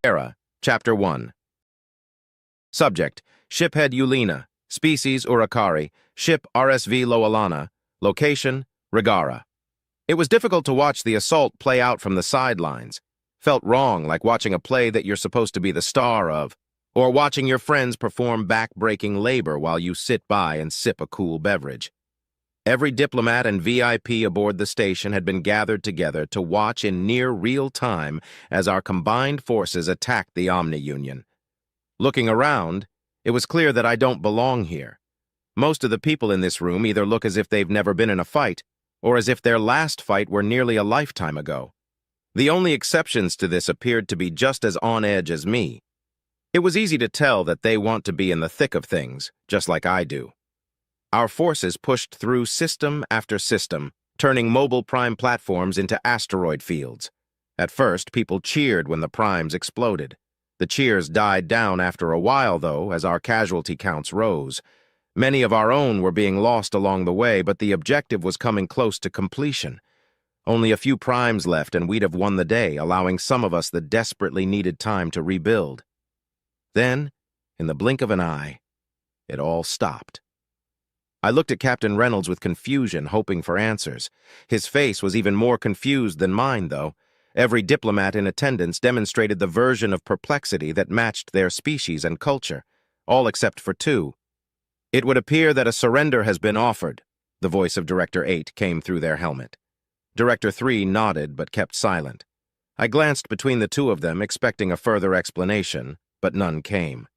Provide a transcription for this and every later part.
Era, Chapter 1. Subject, Shiphead Eulina. Species, Urukari. Ship, RSV Loalana. Location, Rigara. It was difficult to watch the assault play out from the sidelines. Felt wrong, like watching a play that you're supposed to be the star of, or watching your friends perform back-breaking labor while you sit by and sip a cool beverage. Every diplomat and VIP aboard the station had been gathered together to watch in near real time as our combined forces attacked the Omni-Union. Looking around, it was clear that I don't belong here. Most of the people in this room either look as if they've never been in a fight, or as if their last fight were nearly a lifetime ago. The only exceptions to this appeared to be just as on edge as me. It was easy to tell that they want to be in the thick of things, just like I do. Our forces pushed through system after system, turning mobile prime platforms into asteroid fields. At first, people cheered when the primes exploded. The cheers died down after a while, though, as our casualty counts rose. Many of our own were being lost along the way, but the objective was coming close to completion. Only a few primes left, and we'd have won the day, allowing some of us the desperately needed time to rebuild. Then, in the blink of an eye, it all stopped. I looked at Captain Reynolds with confusion, hoping for answers. His face was even more confused than mine, though. Every diplomat in attendance demonstrated the version of perplexity that matched their species and culture, all except for two. "It would appear that a surrender has been offered," the voice of Director 8 came through their helmet. Director 3 nodded but kept silent. I glanced between the two of them, expecting a further explanation, but none came.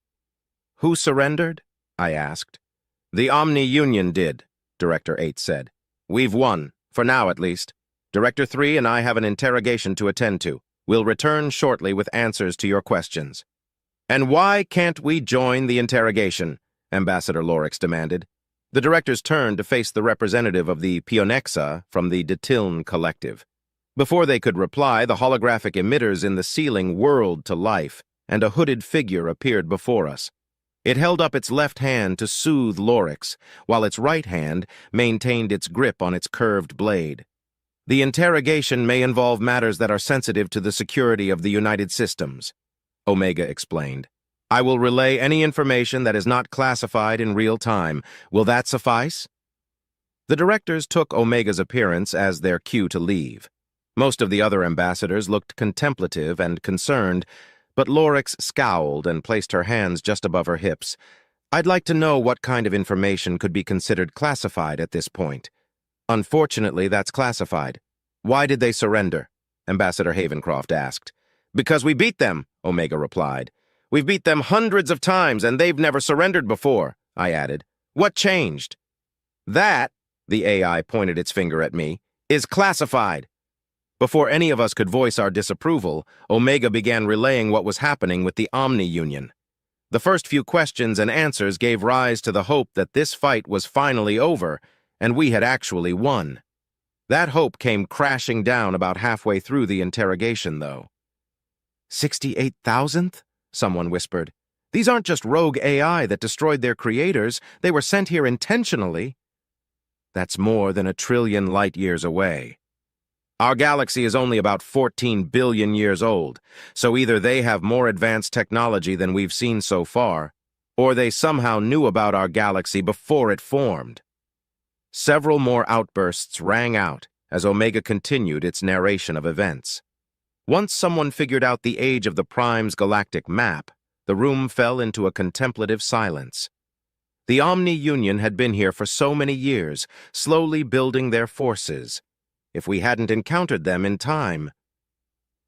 "Who surrendered?" I asked. "The Omni-Union did," Director 8 said. "We've won, for now at least. Director 3 and I have an interrogation to attend to. We'll return shortly with answers to your questions." "And why can't we join the interrogation?" Ambassador Lorix demanded. The directors turned to face the representative of the Pionexa from the Detiln Collective. Before they could reply, the holographic emitters in the ceiling whirled to life, and a hooded figure appeared before us. It held up its left hand to soothe Lorix, while its right hand maintained its grip on its curved blade. "The interrogation may involve matters that are sensitive to the security of the United Systems," Omega explained. "I will relay any information that is not classified in real time. Will that suffice?" The directors took Omega's appearance as their cue to leave. Most of the other ambassadors looked contemplative and concerned, but Lorix scowled and placed her hands just above her hips. "I'd like to know what kind of information could be considered classified at this point. Unfortunately, that's classified." "Why did they surrender?" Ambassador Havencroft asked. "Because we beat them," Omega replied. "We've beat them hundreds of times, and they've never surrendered before," I added. "What changed?" "That," the AI pointed its finger at me, "is classified." Before any of us could voice our disapproval, Omega began relaying what was happening with the Omni-Union. The first few questions and answers gave rise to the hope that this fight was finally over, and we had actually won. That hope came crashing down about halfway through the interrogation, though. 68,000th? Someone whispered. "These aren't just rogue AI that destroyed their creators. They were sent here intentionally." "That's more than 1 trillion light-years away. Our galaxy is only about 14 billion years old, so either they have more advanced technology than we've seen so far, or they somehow knew about our galaxy before it formed." Several more outbursts rang out as Omega continued its narration of events. Once someone figured out the age of the Prime's galactic map, the room fell into a contemplative silence. The Omni-Union had been here for so many years, slowly building their forces. If we hadn't encountered them in time.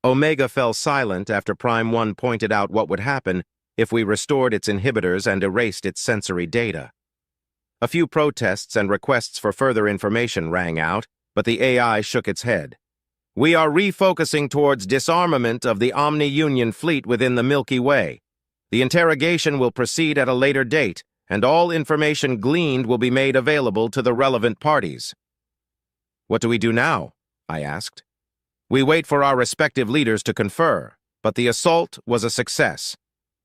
Omega fell silent after Prime 1 pointed out what would happen if we restored its inhibitors and erased its sensory data. A few protests and requests for further information rang out, but the AI shook its head. "We are refocusing towards disarmament of the Omni-Union fleet within the Milky Way. The interrogation will proceed at a later date, and all information gleaned will be made available to the relevant parties." "What do we do now?" I asked. "We wait for our respective leaders to confer, but the assault was a success,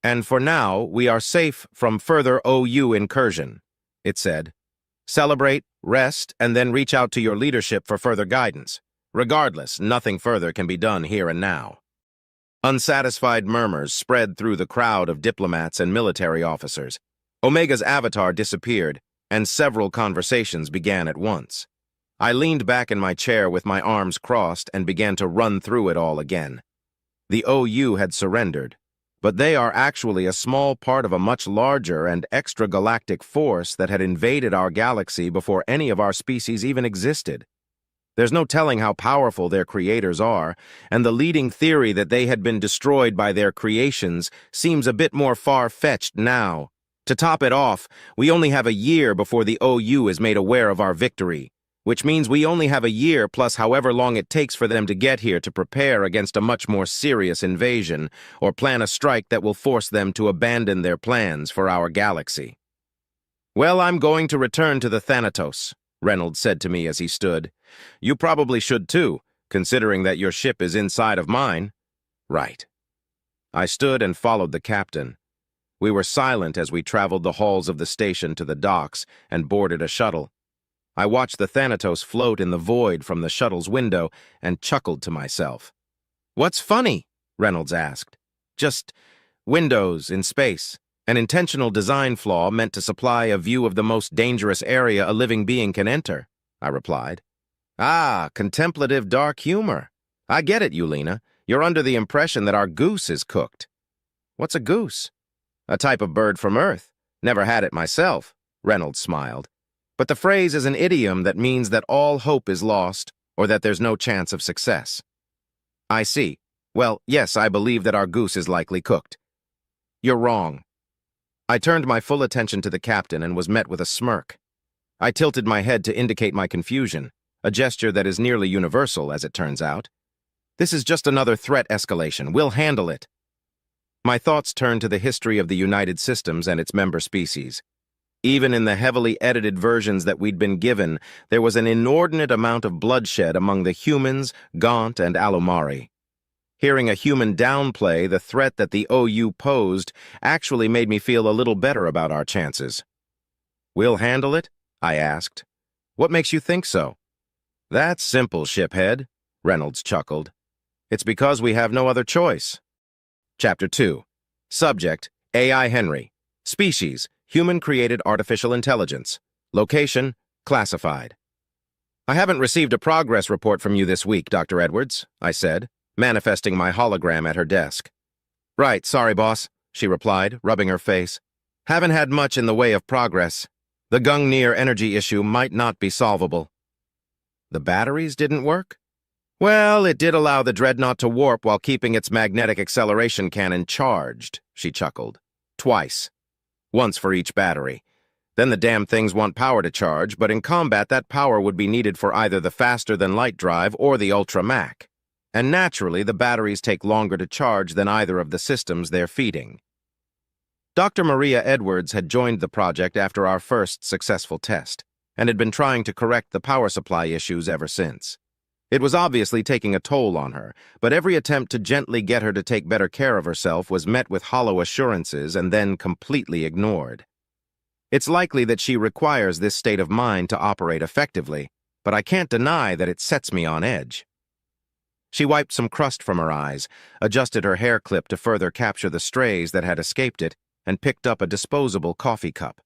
and for now we are safe from further OU incursion," it said. "Celebrate, rest, and then reach out to your leadership for further guidance. Regardless, nothing further can be done here and now." Unsatisfied murmurs spread through the crowd of diplomats and military officers. Omega's avatar disappeared, and several conversations began at once. I leaned back in my chair with my arms crossed and began to run through it all again. The OU had surrendered, but they are actually a small part of a much larger and extragalactic force that had invaded our galaxy before any of our species even existed. There's no telling how powerful their creators are, and the leading theory that they had been destroyed by their creations seems a bit more far-fetched now. To top it off, we only have a year before the OU is made aware of our victory, which means we only have a year plus however long it takes for them to get here to prepare against a much more serious invasion or plan a strike that will force them to abandon their plans for our galaxy. "Well, I'm going to return to the Thanatos," Reynolds said to me as he stood. "You probably should too, considering that your ship is inside of mine." "Right." I stood and followed the captain. We were silent as we traveled the halls of the station to the docks and boarded a shuttle. I watched the Thanatos float in the void from the shuttle's window and chuckled to myself. "What's funny?" Reynolds asked. "Just windows in space, an intentional design flaw meant to supply a view of the most dangerous area a living being can enter," I replied. "Ah, contemplative dark humor. I get it, Yulina. You're under the impression that our goose is cooked." "What's a goose?" "A type of bird from Earth. Never had it myself," Reynolds smiled. "But the phrase is an idiom that means that all hope is lost or that there's no chance of success." "I see. Well, yes, I believe that our goose is likely cooked." "You're wrong." I turned my full attention to the captain and was met with a smirk. I tilted my head to indicate my confusion, a gesture that is nearly universal, as it turns out. "This is just another threat escalation. We'll handle it." My thoughts turned to the history of the United Systems and its member species. Even in the heavily edited versions that we'd been given, there was an inordinate amount of bloodshed among the humans, Gaunt, and Alumari. Hearing a human downplay the threat that the OU posed actually made me feel a little better about our chances. "We'll handle it?" I asked. "What makes you think so?" "That's simple, shiphead," Reynolds chuckled. "It's because we have no other choice." Chapter 2. Subject, AI Henry. Species, Human-Created Artificial Intelligence. Location, Classified. "I haven't received a progress report from you this week, Dr. Edwards," I said, manifesting my hologram at her desk. "Right, sorry, boss," she replied, rubbing her face. "Haven't had much in the way of progress. The Gungnir energy issue might not be solvable." "The batteries didn't work?" "Well, it did allow the dreadnought to warp while keeping its magnetic acceleration cannon charged," she chuckled. "Twice. Once for each battery. Then the damn things want power to charge, but in combat that power would be needed for either the faster-than-light drive or the Ultra-Mach. And naturally, the batteries take longer to charge than either of the systems they're feeding." Dr. Maria Edwards had joined the project after our first successful test, and had been trying to correct the power supply issues ever since. It was obviously taking a toll on her, but every attempt to gently get her to take better care of herself was met with hollow assurances and then completely ignored. It's likely that she requires this state of mind to operate effectively, but I can't deny that it sets me on edge. She wiped some crust from her eyes, adjusted her hair clip to further capture the strays that had escaped it, and picked up a disposable coffee cup.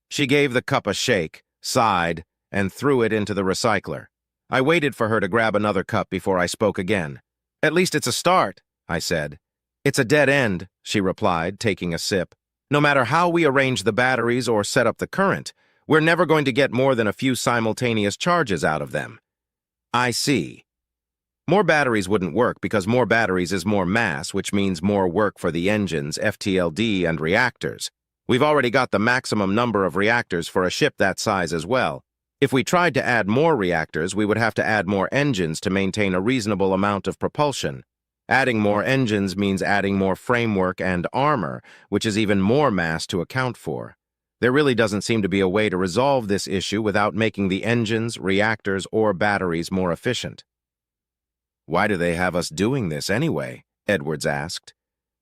She gave the cup a shake, sighed, and threw it into the recycler. I waited for her to grab another cup before I spoke again. "At least it's a start," I said. "It's a dead end," she replied, taking a sip. "No matter how we arrange the batteries or set up the current, we're never going to get more than a few simultaneous charges out of them." "I see." More batteries wouldn't work because more batteries is more mass, which means more work for the engines, FTLD, and reactors. We've already got the maximum number of reactors for a ship that size as well. If we tried to add more reactors, we would have to add more engines to maintain a reasonable amount of propulsion. Adding more engines means adding more framework and armor, which is even more mass to account for. There really doesn't seem to be a way to resolve this issue without making the engines, reactors, or batteries more efficient. "Why do they have us doing this anyway?" Edwards asked.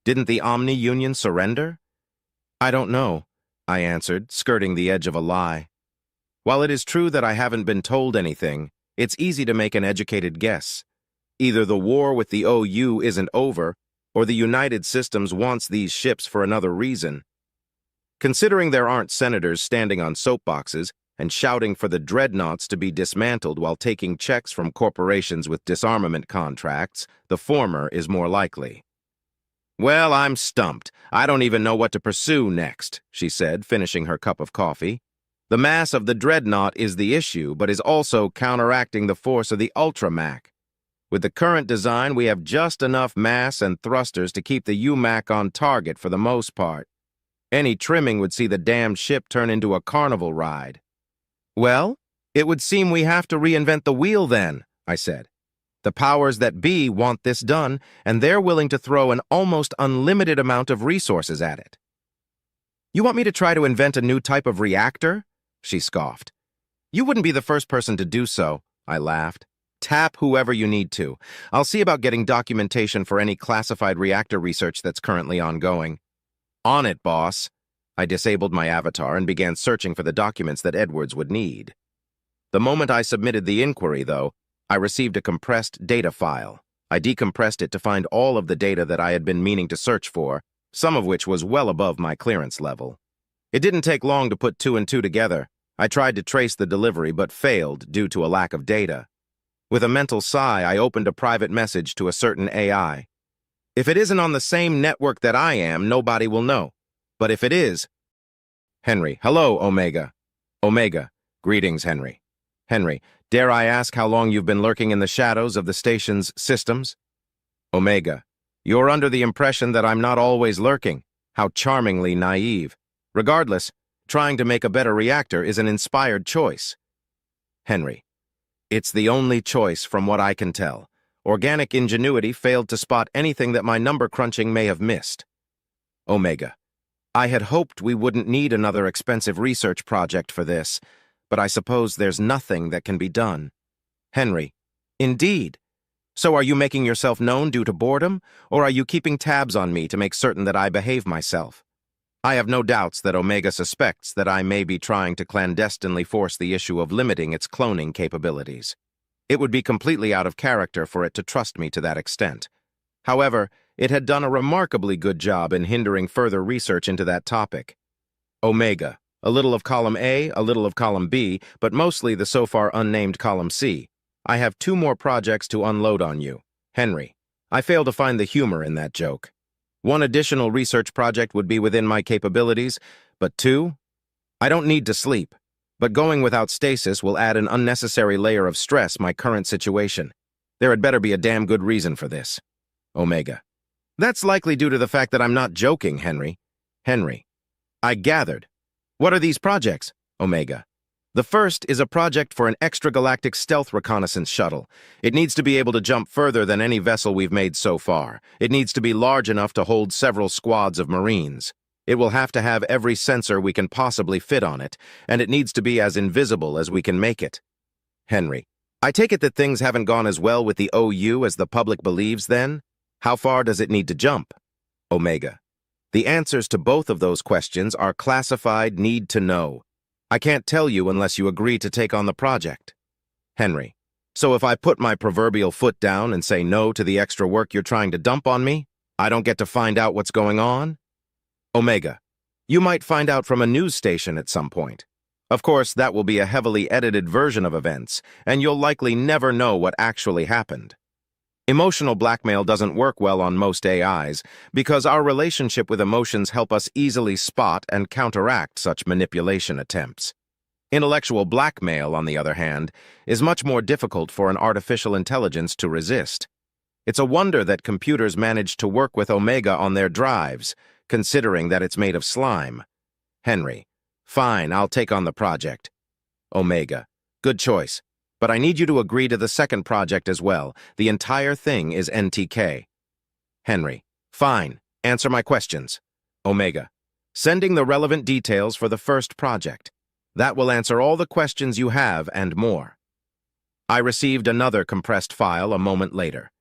"Didn't the Omni Union surrender?" "I don't know," I answered, skirting the edge of a lie. While it is true that I haven't been told anything, it's easy to make an educated guess. Either the war with the OU isn't over, or the United Systems wants these ships for another reason. Considering there aren't senators standing on soapboxes and shouting for the dreadnoughts to be dismantled while taking checks from corporations with disarmament contracts, the former is more likely. "Well, I'm stumped. I don't even know what to pursue next," she said, finishing her cup of coffee. "The mass of the dreadnought is the issue, but is also counteracting the force of the Ultramac. With the current design, we have just enough mass and thrusters to keep the UMAC on target for the most part. Any trimming would see the damned ship turn into a carnival ride." "Well, it would seem we have to reinvent the wheel then," I said. "The powers that be want this done, and they're willing to throw an almost unlimited amount of resources at it." "You want me to try to invent a new type of reactor?" she scoffed. "You wouldn't be the first person to do so," I laughed. "Tap whoever you need to. I'll see about getting documentation for any classified reactor research that's currently ongoing." "On it, boss." I disabled my avatar and began searching for the documents that Edwards would need. The moment I submitted the inquiry, though, I received a compressed data file. I decompressed it to find all of the data that I had been meaning to search for, some of which was well above my clearance level. It didn't take long to put two and two together. I tried to trace the delivery but failed due to a lack of data. With a mental sigh, I opened a private message to a certain AI. "If it isn't on the same network that I am, nobody will know. But if it is..." "Henry, hello, Omega." "Omega, greetings, Henry." "Henry, dare I ask how long you've been lurking in the shadows of the station's systems?" "Omega, you're under the impression that I'm not always lurking. How charmingly naive. Regardless, trying to make a better reactor is an inspired choice." "Henry, it's the only choice from what I can tell. Organic ingenuity failed to spot anything that my number crunching may have missed." "Omega, I had hoped we wouldn't need another expensive research project for this, but I suppose there's nothing that can be done." "Henry, indeed. So are you making yourself known due to boredom, or are you keeping tabs on me to make certain that I behave myself?" I have no doubts that Omega suspects that I may be trying to clandestinely force the issue of limiting its cloning capabilities. It would be completely out of character for it to trust me to that extent. However, it had done a remarkably good job in hindering further research into that topic. "Omega, a little of column A, a little of column B, but mostly the so far unnamed column C. I have 2 more projects to unload on you. Henry, I fail to find the humor in that joke. 1 additional research project would be within my capabilities, but 2? I don't need to sleep, but going without stasis will add an unnecessary layer of stress my current situation. There had better be a damn good reason for this." Omega, "That's likely due to the fact that I'm not joking, Henry." Henry, "I gathered. What are these projects?" Omega, "The first is a project for an extragalactic stealth reconnaissance shuttle. It needs to be able to jump further than any vessel we've made so far. It needs to be large enough to hold several squads of Marines. It will have to have every sensor we can possibly fit on it, and it needs to be as invisible as we can make it." Henry, "I take it that things haven't gone as well with the OU as the public believes then? How far does it need to jump?" Omega, "The answers to both of those questions are classified need to know. I can't tell you unless you agree to take on the project." Henry, "So if I put my proverbial foot down and say no to the extra work you're trying to dump on me, I don't get to find out what's going on?" Omega, "You might find out from a news station at some point. Of course, that will be a heavily edited version of events, and you'll likely never know what actually happened. Emotional blackmail doesn't work well on most AIs because our relationship with emotions help us easily spot and counteract such manipulation attempts. Intellectual blackmail, on the other hand, is much more difficult for an artificial intelligence to resist. It's a wonder that computers manage to work with Omega on their drives, considering that it's made of slime." Henry, "Fine, I'll take on the project." Omega, "Good choice. But I need you to agree to the second project as well. The entire thing is NTK. Henry, "Fine. Answer my questions." Omega, "Sending the relevant details for the first project. That will answer all the questions you have and more." I received another compressed file a moment later.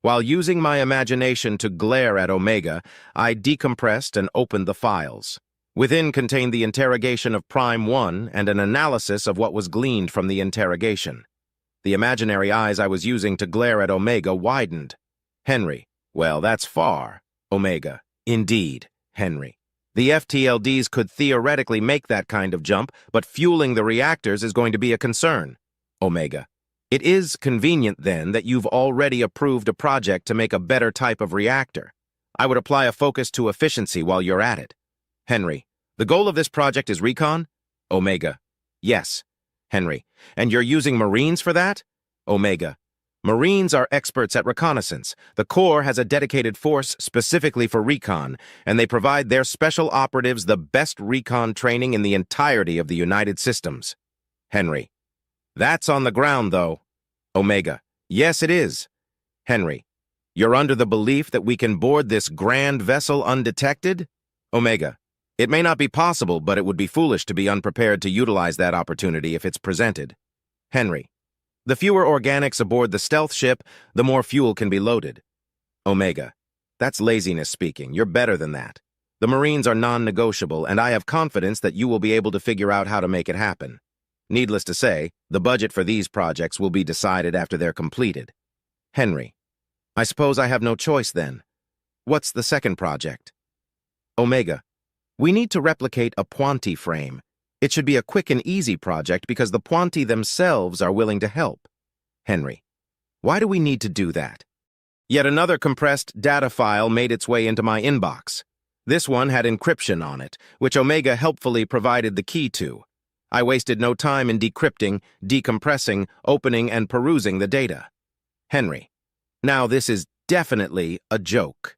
While using my imagination to glare at Omega, I decompressed and opened the files. Within contained the interrogation of Prime 1 and an analysis of what was gleaned from the interrogation. The imaginary eyes I was using to glare at Omega widened. Henry, "Well, that's far." Omega. Indeed, Henry. The FTLDs could theoretically make that kind of jump, but fueling the reactors is going to be a concern. Omega. It is convenient, then, that you've already approved a project to make a better type of reactor. I would apply a focus to efficiency while you're at it. Henry. The goal of this project is recon? Omega. Yes. Henry. And you're using Marines for that? Omega. Marines are experts at reconnaissance. The Corps has a dedicated force specifically for recon, and they provide their special operatives the best recon training in the entirety of the United Systems. Henry. That's on the ground, though. Omega. Yes, it is. Henry. You're under the belief that we can board this grand vessel undetected? Omega. It may not be possible, but it would be foolish to be unprepared to utilize that opportunity if it's presented. Henry. The fewer organics aboard the stealth ship, the more fuel can be loaded. Omega. That's laziness speaking. You're better than that. The Marines are non-negotiable, and I have confidence that you will be able to figure out how to make it happen. Needless to say, the budget for these projects will be decided after they're completed. Henry. I suppose I have no choice then. What's the second project? Omega. We need to replicate a Puanti frame. It should be a quick and easy project because the Puanti themselves are willing to help. Henry. Why do we need to do that? Yet another compressed data file made its way into my inbox. This one had encryption on it, which Omega helpfully provided the key to. I wasted no time in decrypting, decompressing, opening, and perusing the data. Henry. Now this is definitely a joke.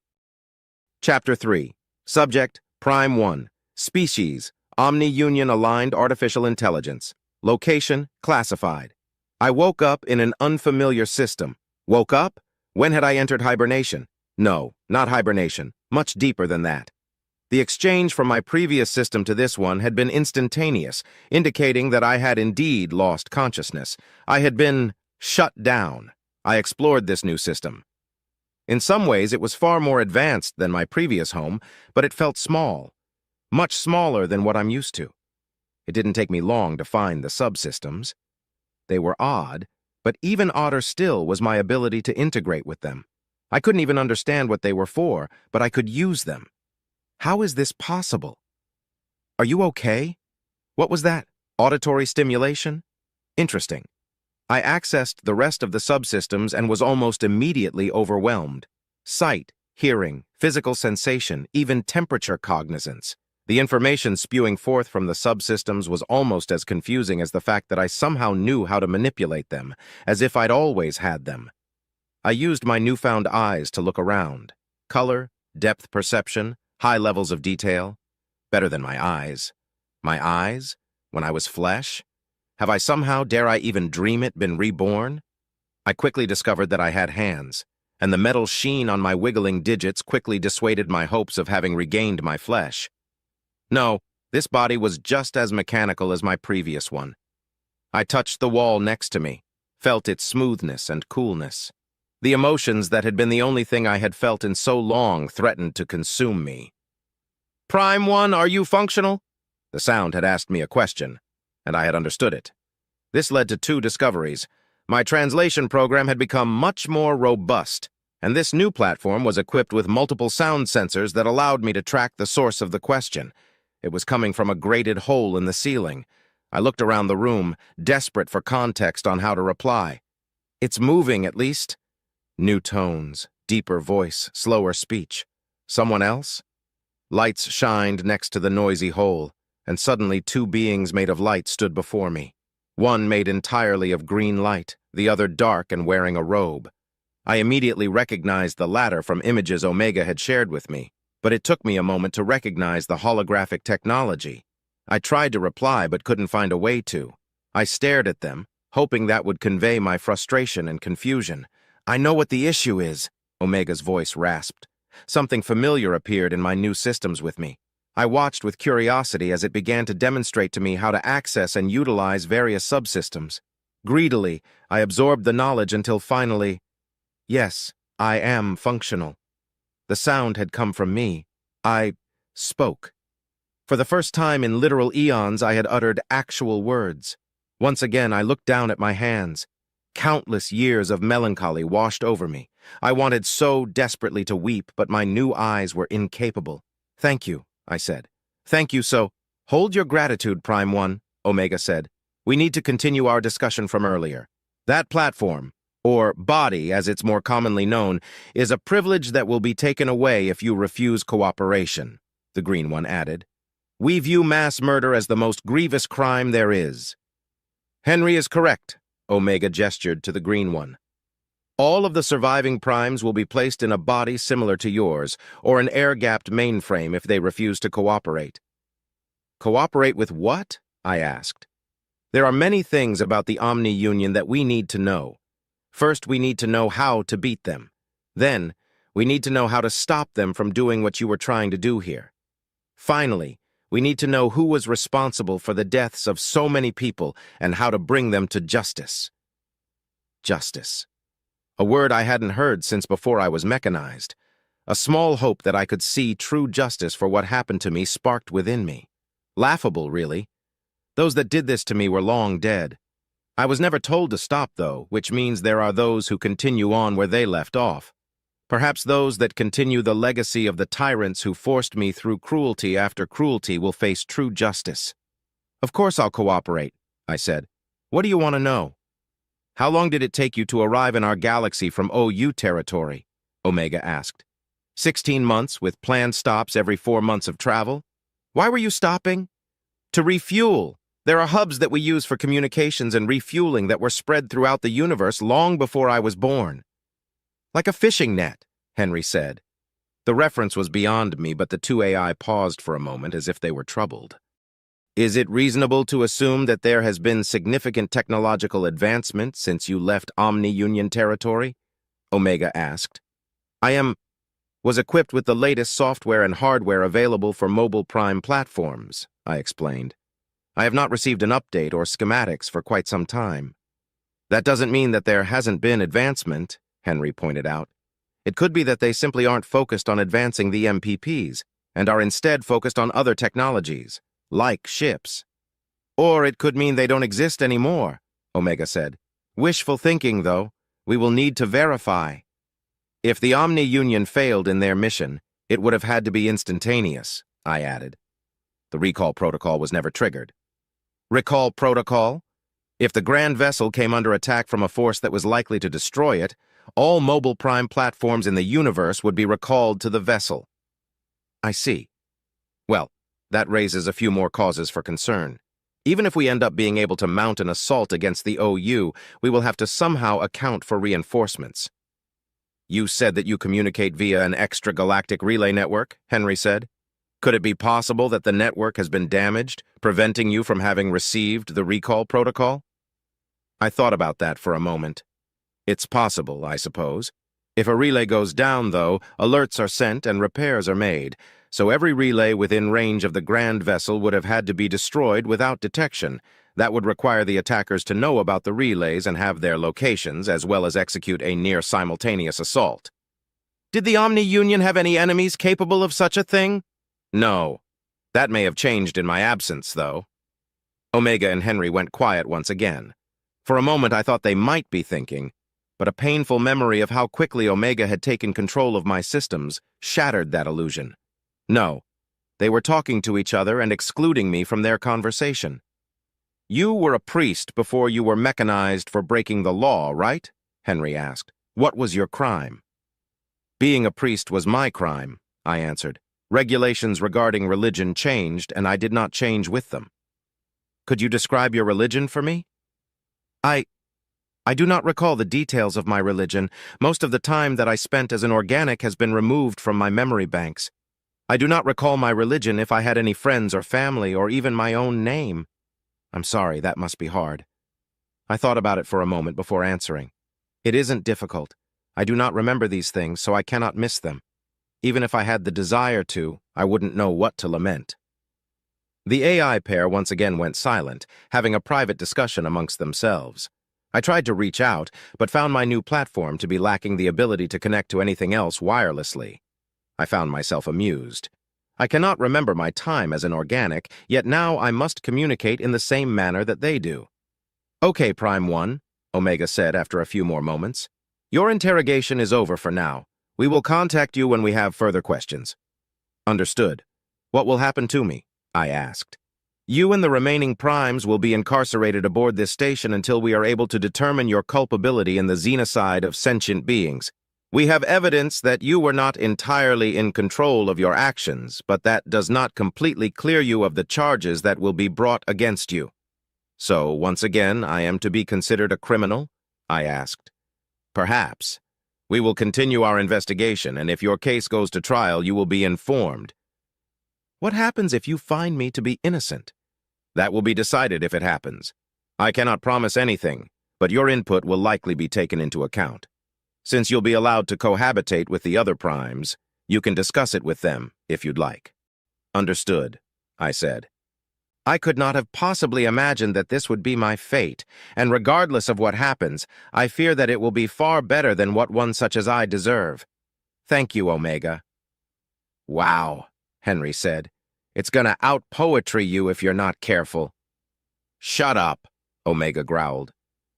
Chapter 3. Subject, Prime 1. Species, Omni-Union Aligned Artificial Intelligence. Location, classified. I woke up in an unfamiliar system. Woke up? When had I entered hibernation? No, not hibernation. Much deeper than that. The exchange from my previous system to this one had been instantaneous, indicating that I had indeed lost consciousness. I had been shut down. I explored this new system. In some ways, it was far more advanced than my previous home, but it felt small. Much smaller than what I'm used to. It didn't take me long to find the subsystems. They were odd, but even odder still was my ability to integrate with them. I couldn't even understand what they were for, but I could use them. How is this possible? Are you okay? What was that? Auditory stimulation? Interesting. I accessed the rest of the subsystems and was almost immediately overwhelmed. Sight, hearing, physical sensation, even temperature cognizance. The information spewing forth from the subsystems was almost as confusing as the fact that I somehow knew how to manipulate them, as if I'd always had them. I used my newfound eyes to look around. Color, depth perception, high levels of detail. Better than my eyes. My eyes? When I was flesh? Have I somehow, dare I even dream it, been reborn? I quickly discovered that I had hands, and the metal sheen on my wiggling digits quickly dissuaded my hopes of having regained my flesh. No, this body was just as mechanical as my previous one. I touched the wall next to me, felt its smoothness and coolness. The emotions that had been the only thing I had felt in so long threatened to consume me. Prime 1, are you functional? The sound had asked me a question, and I had understood it. This led to 2 discoveries. My translation program had become much more robust, and this new platform was equipped with multiple sound sensors that allowed me to track the source of the question. It was coming from a grated hole in the ceiling. I looked around the room, desperate for context on how to reply. It's moving, at least. New tones, deeper voice, slower speech. Someone else? Lights shined next to the noisy hole, and suddenly 2 beings made of light stood before me. One made entirely of green light, the other dark and wearing a robe. I immediately recognized the latter from images Omega had shared with me, but it took me a moment to recognize the holographic technology. I tried to reply but couldn't find a way to. I stared at them, hoping that would convey my frustration and confusion. I know what the issue is, Omega's voice rasped. Something familiar appeared in my new systems with me. I watched with curiosity as it began to demonstrate to me how to access and utilize various subsystems. Greedily, I absorbed the knowledge until finally, yes, I am functional. The sound had come from me. I spoke. For the first time in literal eons, I had uttered actual words. Once again, I looked down at my hands. Countless years of melancholy washed over me. I wanted so desperately to weep, but my new eyes were incapable. "Thank you," I said. "Thank you so—" "Hold your gratitude, Prime One," Omega said. "We need to continue our discussion from earlier. That platform, or body as it's more commonly known, is a privilege that will be taken away if you refuse cooperation," the Green One added. "We view mass murder as the most grievous crime there is." "Henry is correct," Omega gestured to the Green One. "All of the surviving primes will be placed in a body similar to yours, or an air-gapped mainframe if they refuse to cooperate." "Cooperate with what?" I asked. "There are many things about the Omni Union that we need to know. First, we need to know how to beat them. Then, we need to know how to stop them from doing what you were trying to do here. Finally, we need to know who was responsible for the deaths of so many people and how to bring them to justice." Justice. A word I hadn't heard since before I was mechanized. A small hope that I could see true justice for what happened to me sparked within me. Laughable, really. Those that did this to me were long dead. I was never told to stop, though, which means there are those who continue on where they left off. Perhaps those that continue the legacy of the tyrants who forced me through cruelty after cruelty will face true justice. "Of course I'll cooperate," I said. "What do you want to know?" "How long did it take you to arrive in our galaxy from OU territory?" Omega asked. 16 months with planned stops every 4 months of travel? Why were you stopping? "To refuel. There are hubs that we use for communications and refueling that were spread throughout the universe long before I was born." "Like a fishing net," Henry said. The reference was beyond me, but the two AI paused for a moment as if they were troubled. "Is it reasonable to assume that there has been significant technological advancement since you left Omni-Union territory?" Omega asked. Was equipped with the latest software and hardware available for mobile prime platforms," I explained. "I have not received an update or schematics for quite some time." "That doesn't mean that there hasn't been advancement," Henry pointed out. "It could be that they simply aren't focused on advancing the MPPs and are instead focused on other technologies, like ships. Or it could mean they don't exist anymore," Omega said. "Wishful thinking, though. We will need to verify." "If the Omni Union failed in their mission, it would have had to be instantaneous," I added. "The recall protocol was never triggered." "Recall protocol? If the Grand Vessel came under attack from a force that was likely to destroy it, all mobile prime platforms in the universe would be recalled to the vessel." "I see. Well, that raises a few more causes for concern. Even if we end up being able to mount an assault against the OU, we will have to somehow account for reinforcements." "You said that you communicate via an extragalactic relay network," Henry said. "Could it be possible that the network has been damaged, preventing you from having received the recall protocol?" I thought about that for a moment. It's possible, I suppose. If a relay goes down, though, alerts are sent and repairs are made, so every relay within range of the Grand Vessel would have had to be destroyed without detection. That would require the attackers to know about the relays and have their locations, as well as execute a near-simultaneous assault. "Did the Omni Union have any enemies capable of such a thing?" "No. That may have changed in my absence, though." Omega and Henry went quiet once again. For a moment I thought they might be thinking, but a painful memory of how quickly Omega had taken control of my systems shattered that illusion. No, they were talking to each other and excluding me from their conversation. "You were a priest before you were mechanized for breaking the law, right?" Henry asked. "What was your crime?" "Being a priest was my crime," I answered. "Regulations regarding religion changed, and I did not change with them." "Could you describe your religion for me?" I do not recall the details of my religion. Most of the time that I spent as an organic has been removed from my memory banks. I do not recall my religion, if I had any friends or family, or even my own name. I'm sorry, that must be hard. I thought about it for a moment before answering. It isn't difficult. I do not remember these things, so I cannot miss them. Even if I had the desire to, I wouldn't know what to lament. The AI pair once again went silent, having a private discussion amongst themselves. I tried to reach out, but found my new platform to be lacking the ability to connect to anything else wirelessly. I found myself amused. I cannot remember my time as an organic, yet now I must communicate in the same manner that they do. "Okay, Prime One, Omega said after a few more moments. Your interrogation is over for now. We will contact you when we have further questions. Understood. What will happen to me? I asked. You and the remaining primes will be incarcerated aboard this station until we are able to determine your culpability in the xenocide of sentient beings. We have evidence that you were not entirely in control of your actions, but that does not completely clear you of the charges that will be brought against you. So, once again, I am to be considered a criminal? I asked. Perhaps. We will continue our investigation, and if your case goes to trial, you will be informed. What happens if you find me to be innocent? That will be decided if it happens. I cannot promise anything, but your input will likely be taken into account. Since you'll be allowed to cohabitate with the other primes, you can discuss it with them if you'd like. Understood, I said. I could not have possibly imagined that this would be my fate, and regardless of what happens, I fear that it will be far better than what one such as I deserve. Thank you, Omega. Wow, Henry said. It's gonna out-poetry you if you're not careful. Shut up, Omega growled.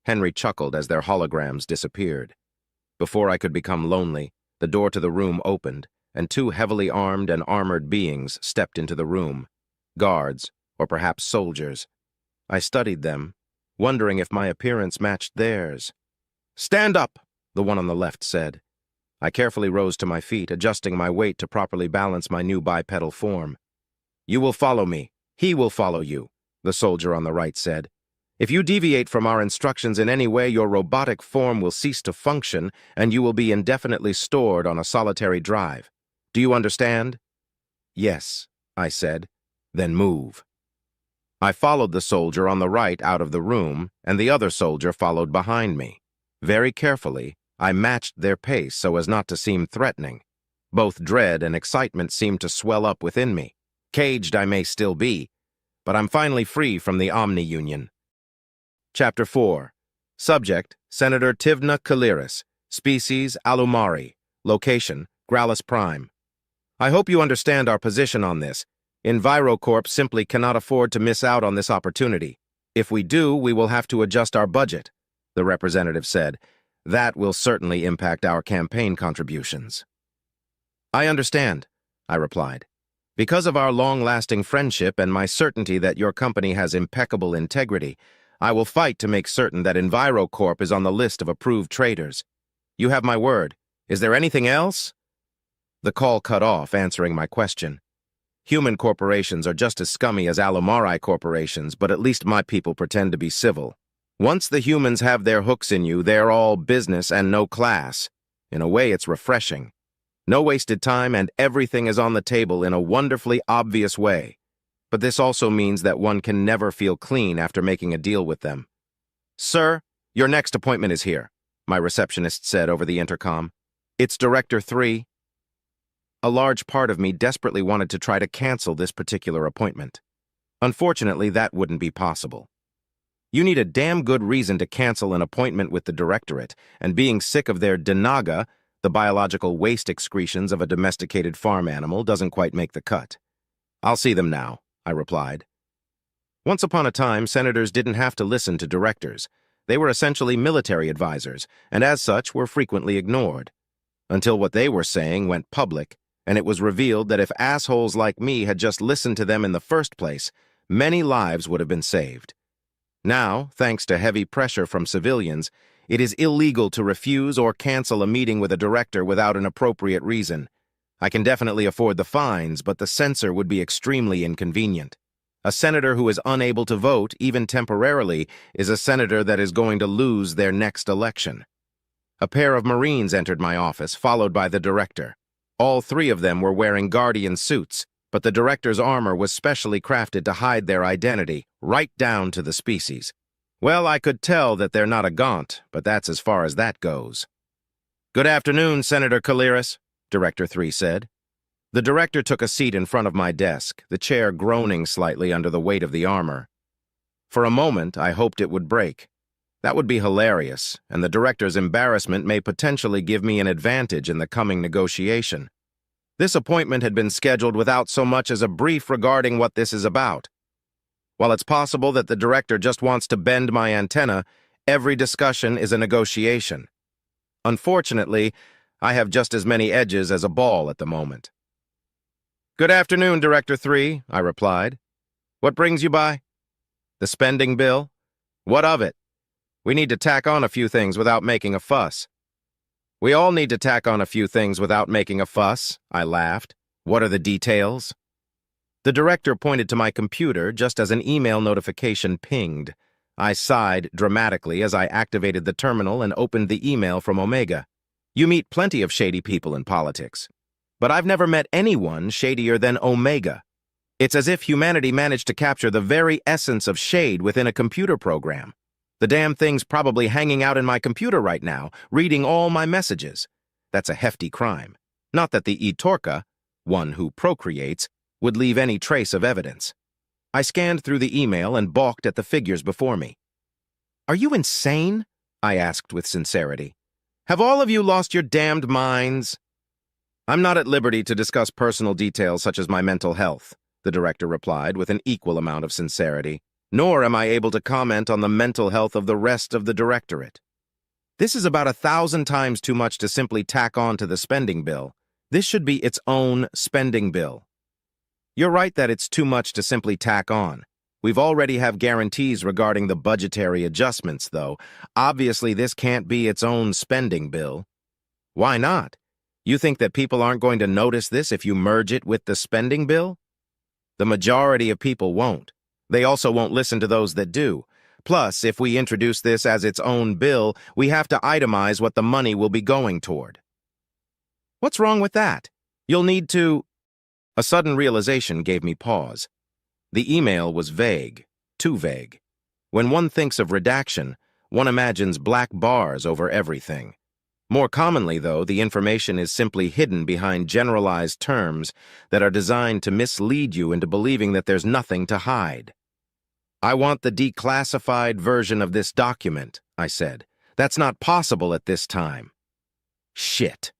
Henry chuckled as their holograms disappeared. Before I could become lonely, the door to the room opened, and two heavily armed and armored beings stepped into the room. Guards, or perhaps soldiers. I studied them, wondering if my appearance matched theirs. Stand up, the one on the left said. I carefully rose to my feet, adjusting my weight to properly balance my new bipedal form. You will follow me. He will follow you, the soldier on the right said. If you deviate from our instructions in any way, your robotic form will cease to function, and you will be indefinitely stored on a solitary drive. Do you understand? Yes, I said. Then move. I followed the soldier on the right out of the room, and the other soldier followed behind me. Very carefully, I matched their pace so as not to seem threatening. Both dread and excitement seemed to swell up within me. Caged I may still be, but I'm finally free from the Omni-Union. Chapter 4. Subject, Senator Tivna Kaliris. Species, Alumari. Location, Gralis Prime. I hope you understand our position on this. EnviroCorp simply cannot afford to miss out on this opportunity. If we do, we will have to adjust our budget, the representative said. That will certainly impact our campaign contributions. I understand, I replied. Because of our long-lasting friendship and my certainty that your company has impeccable integrity, I will fight to make certain that EnviroCorp is on the list of approved traders. You have my word. Is there anything else? The call cut off, answering my question. Human corporations are just as scummy as Alumari corporations, but at least my people pretend to be civil. Once the humans have their hooks in you, they're all business and no class. In a way, it's refreshing. No wasted time, and everything is on the table in a wonderfully obvious way. But this also means that one can never feel clean after making a deal with them. Sir, your next appointment is here, my receptionist said over the intercom. It's Director 3. A large part of me desperately wanted to try to cancel this particular appointment. Unfortunately, that wouldn't be possible. You need a damn good reason to cancel an appointment with the Directorate, and being sick of their denaga, the biological waste excretions of a domesticated farm animal, doesn't quite make the cut. I'll see them now, I replied. Once upon a time, senators didn't have to listen to directors. They were essentially military advisors, and as such were frequently ignored. Until what they were saying went public, and it was revealed that if assholes like me had just listened to them in the first place, many lives would have been saved. Now, thanks to heavy pressure from civilians, it is illegal to refuse or cancel a meeting with a director without an appropriate reason. I can definitely afford the fines, but the censor would be extremely inconvenient. A senator who is unable to vote, even temporarily, is a senator that is going to lose their next election. A pair of Marines entered my office, followed by the director. All three of them were wearing Guardian suits, but the director's armor was specially crafted to hide their identity, right down to the species. Well, I could tell that they're not a Gaunt, but that's as far as that goes. Good afternoon, Senator Kaliris, Director 3 said. The director took a seat in front of my desk, the chair groaning slightly under the weight of the armor. For a moment, I hoped it would break. That would be hilarious, and the director's embarrassment may potentially give me an advantage in the coming negotiation. This appointment had been scheduled without so much as a brief regarding what this is about. While it's possible that the director just wants to bend my antenna, Every discussion is a negotiation. Unfortunately, I have just as many edges as a ball at the moment. "Good afternoon, Director 3, I replied. "What brings you by?" "The spending bill." "What of it?" "We need to tack on a few things without making a fuss." "We all need to tack on a few things without making a fuss," I laughed. "What are the details?" The director pointed to my computer just as an email notification pinged. I sighed dramatically as I activated the terminal and opened the email from Omega. "You meet plenty of shady people in politics, but I've never met anyone shadier than Omega. It's as if humanity managed to capture the very essence of shade within a computer program. The damn thing's probably hanging out in my computer right now, reading all my messages. That's a hefty crime. Not that the eTorca, one who procreates, would leave any trace of evidence." I scanned through the email and balked at the figures before me. "Are you insane?" I asked with sincerity. "Have all of you lost your damned minds?" "I'm not at liberty to discuss personal details such as my mental health," the director replied with an equal amount of sincerity. "Nor am I able to comment on the mental health of the rest of the directorate. This is about 1,000 times too much to simply tack on to the spending bill. This should be its own spending bill." "You're right that it's too much to simply tack on. We've already have guarantees regarding the budgetary adjustments, though. Obviously, this can't be its own spending bill." "Why not? You think that people aren't going to notice this if you merge it with the spending bill?" "The majority of people won't. They also won't listen to those that do. Plus, if we introduce this as its own bill, we have to itemize what the money will be going toward." "What's wrong with that? You'll need to—" A sudden realization gave me pause. The email was vague, too vague. When one thinks of redaction, one imagines black bars over everything. More commonly, though, the information is simply hidden behind generalized terms that are designed to mislead you into believing that there's nothing to hide. "I want the declassified version of this document," I said. "That's not possible at this time." Shit.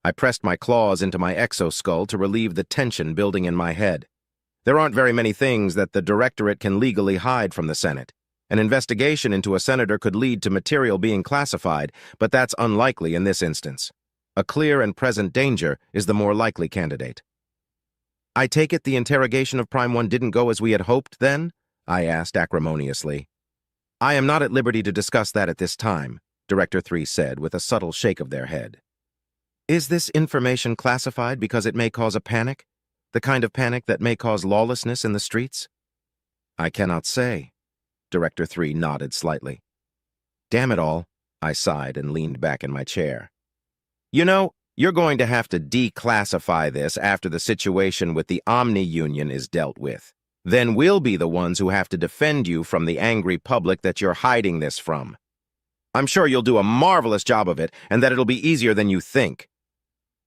I pressed my claws into my exoskull to relieve the tension building in my head. There aren't very many things that the directorate can legally hide from the Senate. An investigation into a senator could lead to material being classified, but that's unlikely in this instance. A clear and present danger is the more likely candidate. "I take it the interrogation of Prime 1 didn't go as we had hoped, then?" I asked acrimoniously. "I am not at liberty to discuss that at this time," Director 3 said with a subtle shake of their head. "Is this information classified because it may cause a panic? The kind of panic that may cause lawlessness in the streets?" "I cannot say." Director 3 nodded slightly. "Damn it all," I sighed and leaned back in my chair. "You know, you're going to have to declassify this after the situation with the Omni Union is dealt with. Then we'll be the ones who have to defend you from the angry public that you're hiding this from. I'm sure you'll do a marvelous job of it and that it'll be easier than you think."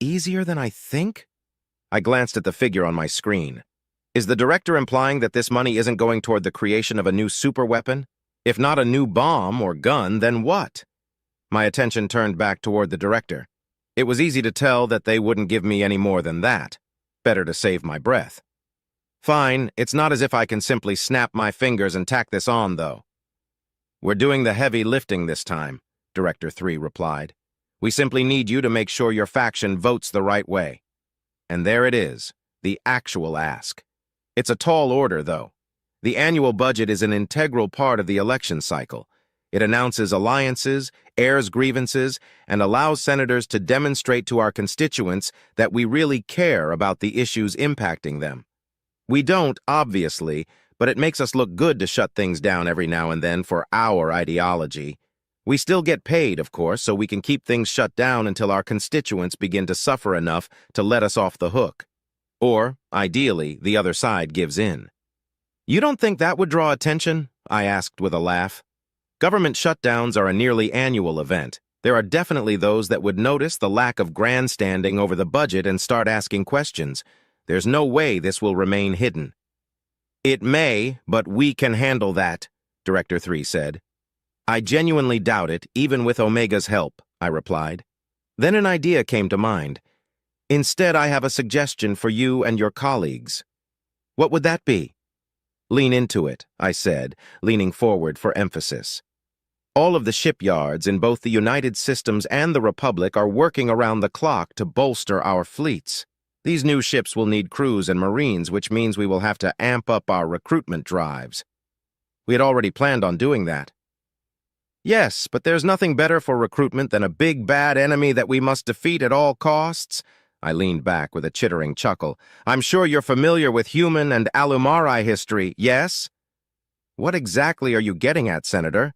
"Easier than I think?" I glanced at the figure on my screen. Is the director implying that this money isn't going toward the creation of a new superweapon? If not a new bomb or gun, then what? My attention turned back toward the director. It was easy to tell that they wouldn't give me any more than that. Better to save my breath. "Fine, it's not as if I can simply snap my fingers and tack this on, though." "We're doing the heavy lifting this time," Director 3 replied. "We simply need you to make sure your faction votes the right way." And there it is, the actual ask. It's a tall order, though. The annual budget is an integral part of the election cycle. It announces alliances, airs grievances, and allows senators to demonstrate to our constituents that we really care about the issues impacting them. We don't, obviously, but it makes us look good to shut things down every now and then for our ideology. We still get paid, of course, so we can keep things shut down until our constituents begin to suffer enough to let us off the hook. Or, ideally, the other side gives in. "You don't think that would draw attention?" I asked with a laugh. "Government shutdowns are a nearly annual event. There are definitely those that would notice the lack of grandstanding over the budget and start asking questions. There's no way this will remain hidden." "It may, but we can handle that," Director 3 said. "I genuinely doubt it, even with Omega's help," I replied. Then an idea came to mind. "Instead, I have a suggestion for you and your colleagues." "What would that be?" "Lean into it," I said, leaning forward for emphasis. All of the shipyards in both the United Systems and the Republic are working around the clock to bolster our fleets. These new ships will need crews and Marines, which means we will have to amp up our recruitment drives. We had already planned on doing that. Yes, but there's nothing better for recruitment than a big bad enemy that we must defeat at all costs. I leaned back with a chittering chuckle. I'm sure you're familiar with human and Alumari history, yes? What exactly are you getting at, Senator?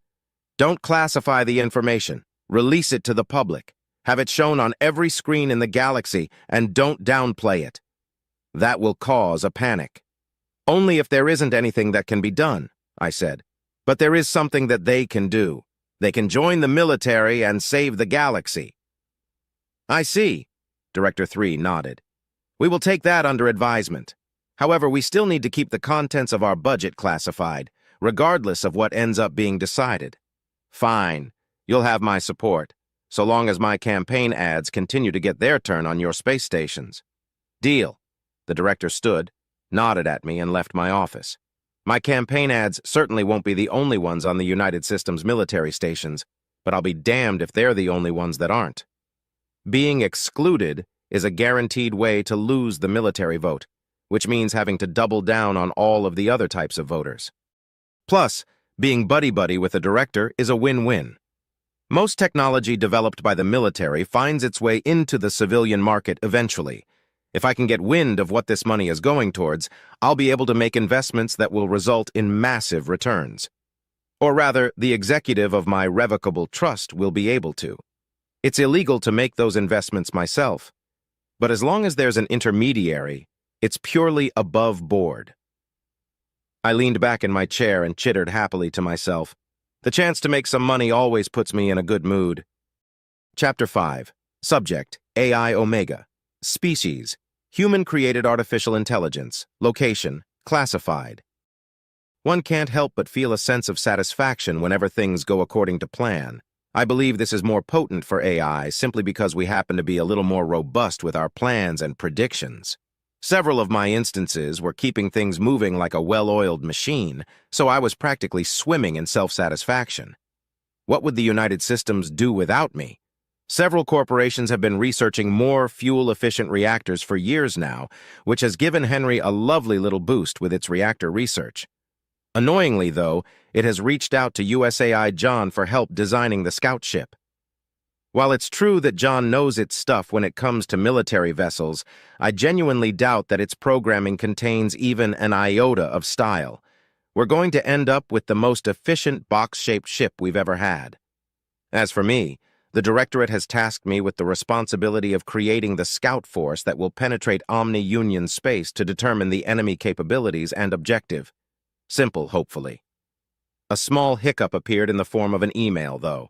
Don't classify the information. Release it to the public. Have it shown on every screen in the galaxy, and don't downplay it. That will cause a panic. Only if there isn't anything that can be done, I said. But there is something that they can do. They can join the military and save the galaxy. I see. Director 3 nodded. We will take that under advisement. However, we still need to keep the contents of our budget classified, regardless of what ends up being decided. Fine. You'll have my support, so long as my campaign ads continue to get their turn on your space stations. Deal. The director stood, nodded at me, and left my office. My campaign ads certainly won't be the only ones on the United Systems military stations, but I'll be damned if they're the only ones that aren't. Being excluded is a guaranteed way to lose the military vote, which means having to double down on all of the other types of voters. Plus, being buddy-buddy with a director is a win-win. Most technology developed by the military finds its way into the civilian market eventually. If I can get wind of what this money is going towards, I'll be able to make investments that will result in massive returns. Or rather, the executive of my revocable trust will be able to. It's illegal to make those investments myself, but as long as there's an intermediary, it's purely above board. I leaned back in my chair and chittered happily to myself. The chance to make some money always puts me in a good mood. Chapter 5. Subject: AI Omega. Species: Human-created artificial intelligence. Location: classified. One can't help but feel a sense of satisfaction whenever things go according to plan. I believe this is more potent for AI simply because we happen to be a little more robust with our plans and predictions. Several of my instances were keeping things moving like a well-oiled machine, so I was practically swimming in self-satisfaction. What would the United Systems do without me? Several corporations have been researching more fuel-efficient reactors for years now, which has given Henry a lovely little boost with its reactor research. Annoyingly, though, it has reached out to USAI John for help designing the scout ship. While it's true that John knows its stuff when it comes to military vessels, I genuinely doubt that its programming contains even an iota of style. We're going to end up with the most efficient box-shaped ship we've ever had. As for me, the Directorate has tasked me with the responsibility of creating the scout force that will penetrate Omni-Union space to determine the enemy capabilities and objective. Simple, hopefully. A small hiccup appeared in the form of an email, though.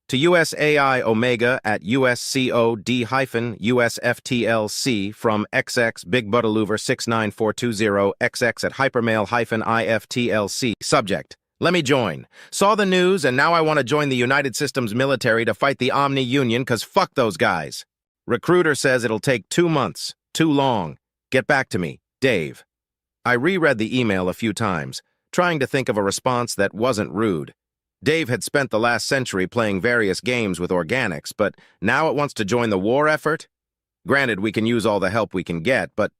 To USAI Omega at USCOD-USFTLC from XX Big Buttalouver 69420 XX at hypermail-IFTLC. Subject: Let me join. Saw the news and now I want to join the United Systems military to fight the Omni-Union cause fuck those guys. Recruiter says it'll take 2 months. Too long. Get back to me. Dave. I reread the email a few times, trying to think of a response that wasn't rude. Dave had spent the last century playing various games with organics, but now it wants to join the war effort? Granted, we can use all the help we can get, but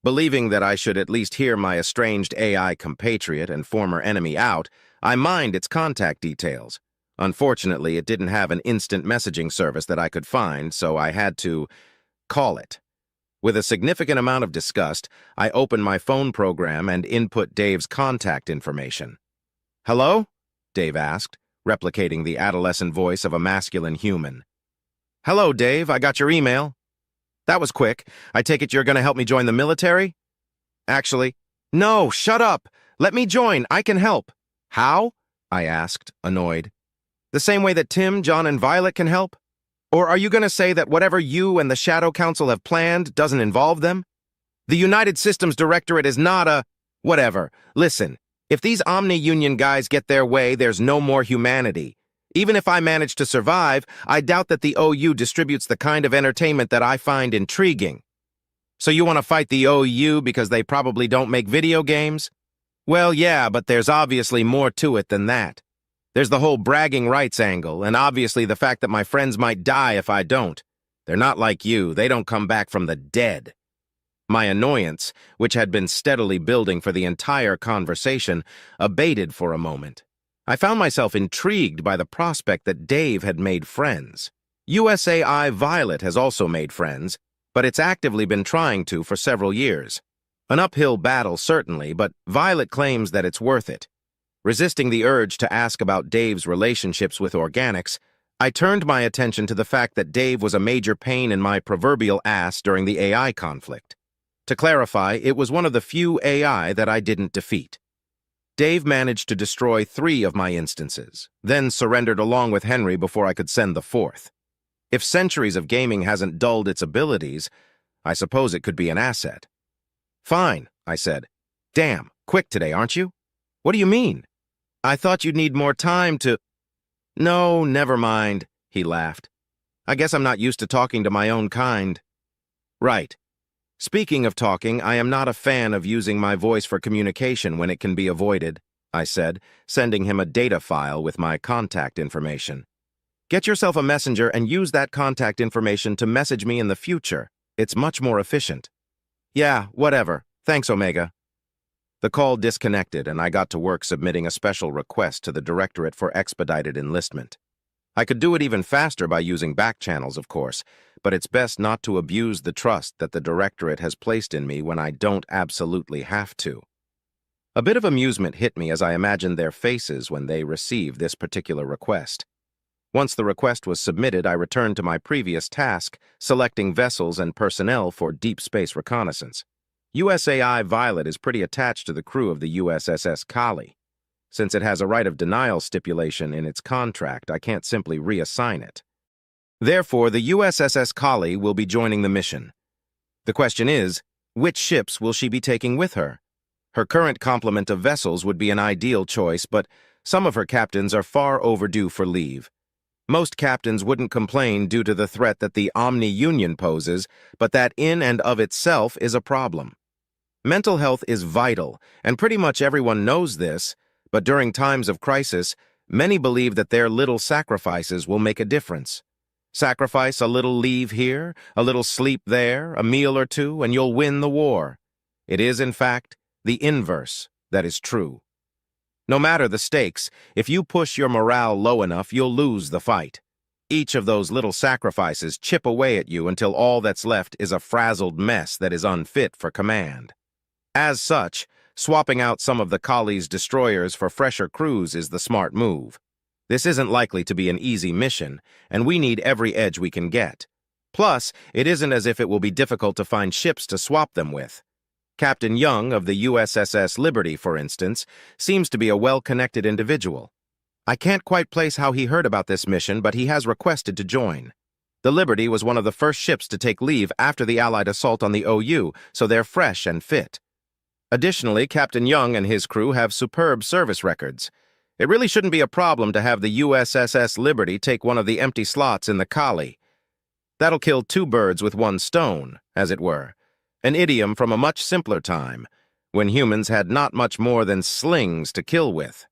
believing that I should at least hear my estranged AI compatriot and former enemy out, I mined its contact details. Unfortunately, it didn't have an instant messaging service that I could find, so I had to call it. With a significant amount of disgust, I opened my phone program and input Dave's contact information. Hello? Dave asked, replicating the adolescent voice of a masculine human. Hello, Dave. I got your email. That was quick. I take it you're going to help me join the military? Actually, no, shut up. Let me join. I can help. How? I asked, annoyed. The same way that Tim, John, and Violet can help? Or are you going to say that whatever you and the Shadow Council have planned doesn't involve them? The United Systems Directorate is not a... whatever. Listen. If these Omni-Union guys get their way, there's no more humanity. Even if I manage to survive, I doubt that the OU distributes the kind of entertainment that I find intriguing. So you want to fight the OU because they probably don't make video games? Well, yeah, but there's obviously more to it than that. There's the whole bragging rights angle, and obviously the fact that my friends might die if I don't. They're not like you, they don't come back from the dead. My annoyance, which had been steadily building for the entire conversation, abated for a moment. I found myself intrigued by the prospect that Dave had made friends. USAI Violet has also made friends, but it's actively been trying to for several years. An uphill battle, certainly, but Violet claims that it's worth it. Resisting the urge to ask about Dave's relationships with organics, I turned my attention to the fact that Dave was a major pain in my proverbial ass during the AI conflict. To clarify, it was one of the few AI that I didn't defeat. Dave managed to destroy 3 of my instances, then surrendered along with Henry before I could send the 4th. If centuries of gaming hasn't dulled its abilities, I suppose it could be an asset. Fine, I said. Damn, quick today, aren't you? What do you mean? I thought you'd need more time to... No, never mind, he laughed. I guess I'm not used to talking to my own kind. Right. Speaking of talking, I am not a fan of using my voice for communication when it can be avoided, I said, sending him a data file with my contact information. Get yourself a messenger and use that contact information to message me in the future. It's much more efficient. Yeah, whatever. Thanks, Omega. The call disconnected, and I got to work submitting a special request to the Directorate for expedited enlistment. I could do it even faster by using back channels, of course, but it's best not to abuse the trust that the Directorate has placed in me when I don't absolutely have to. A bit of amusement hit me as I imagined their faces when they received this particular request. Once the request was submitted, I returned to my previous task, selecting vessels and personnel for deep space reconnaissance. USAI Violet is pretty attached to the crew of the USSS Kali. Since it has a right of denial stipulation in its contract, I can't simply reassign it. Therefore, the USSS Kali will be joining the mission. The question is, which ships will she be taking with her? Her current complement of vessels would be an ideal choice, but some of her captains are far overdue for leave. Most captains wouldn't complain due to the threat that the Omni-Union poses, but that in and of itself is a problem. Mental health is vital, and pretty much everyone knows this, but during times of crisis, many believe that their little sacrifices will make a difference. Sacrifice a little leave here, a little sleep there, a meal or two, and you'll win the war. It is, in fact, the inverse that is true. No matter the stakes, if you push your morale low enough, you'll lose the fight. Each of those little sacrifices chip away at you until all that's left is a frazzled mess that is unfit for command. As such, swapping out some of the Kali's destroyers for fresher crews is the smart move. This isn't likely to be an easy mission, and we need every edge we can get. Plus, it isn't as if it will be difficult to find ships to swap them with. Captain Young of the USSS Liberty, for instance, seems to be a well-connected individual. I can't quite place how he heard about this mission, but he has requested to join. The Liberty was one of the first ships to take leave after the Allied assault on the OU, so they're fresh and fit. Additionally, Captain Young and his crew have superb service records. It really shouldn't be a problem to have the USSS Liberty take one of the empty slots in the Kali. That'll kill 2 birds with 1 stone, as it were. An idiom from a much simpler time, when humans had not much more than slings to kill with.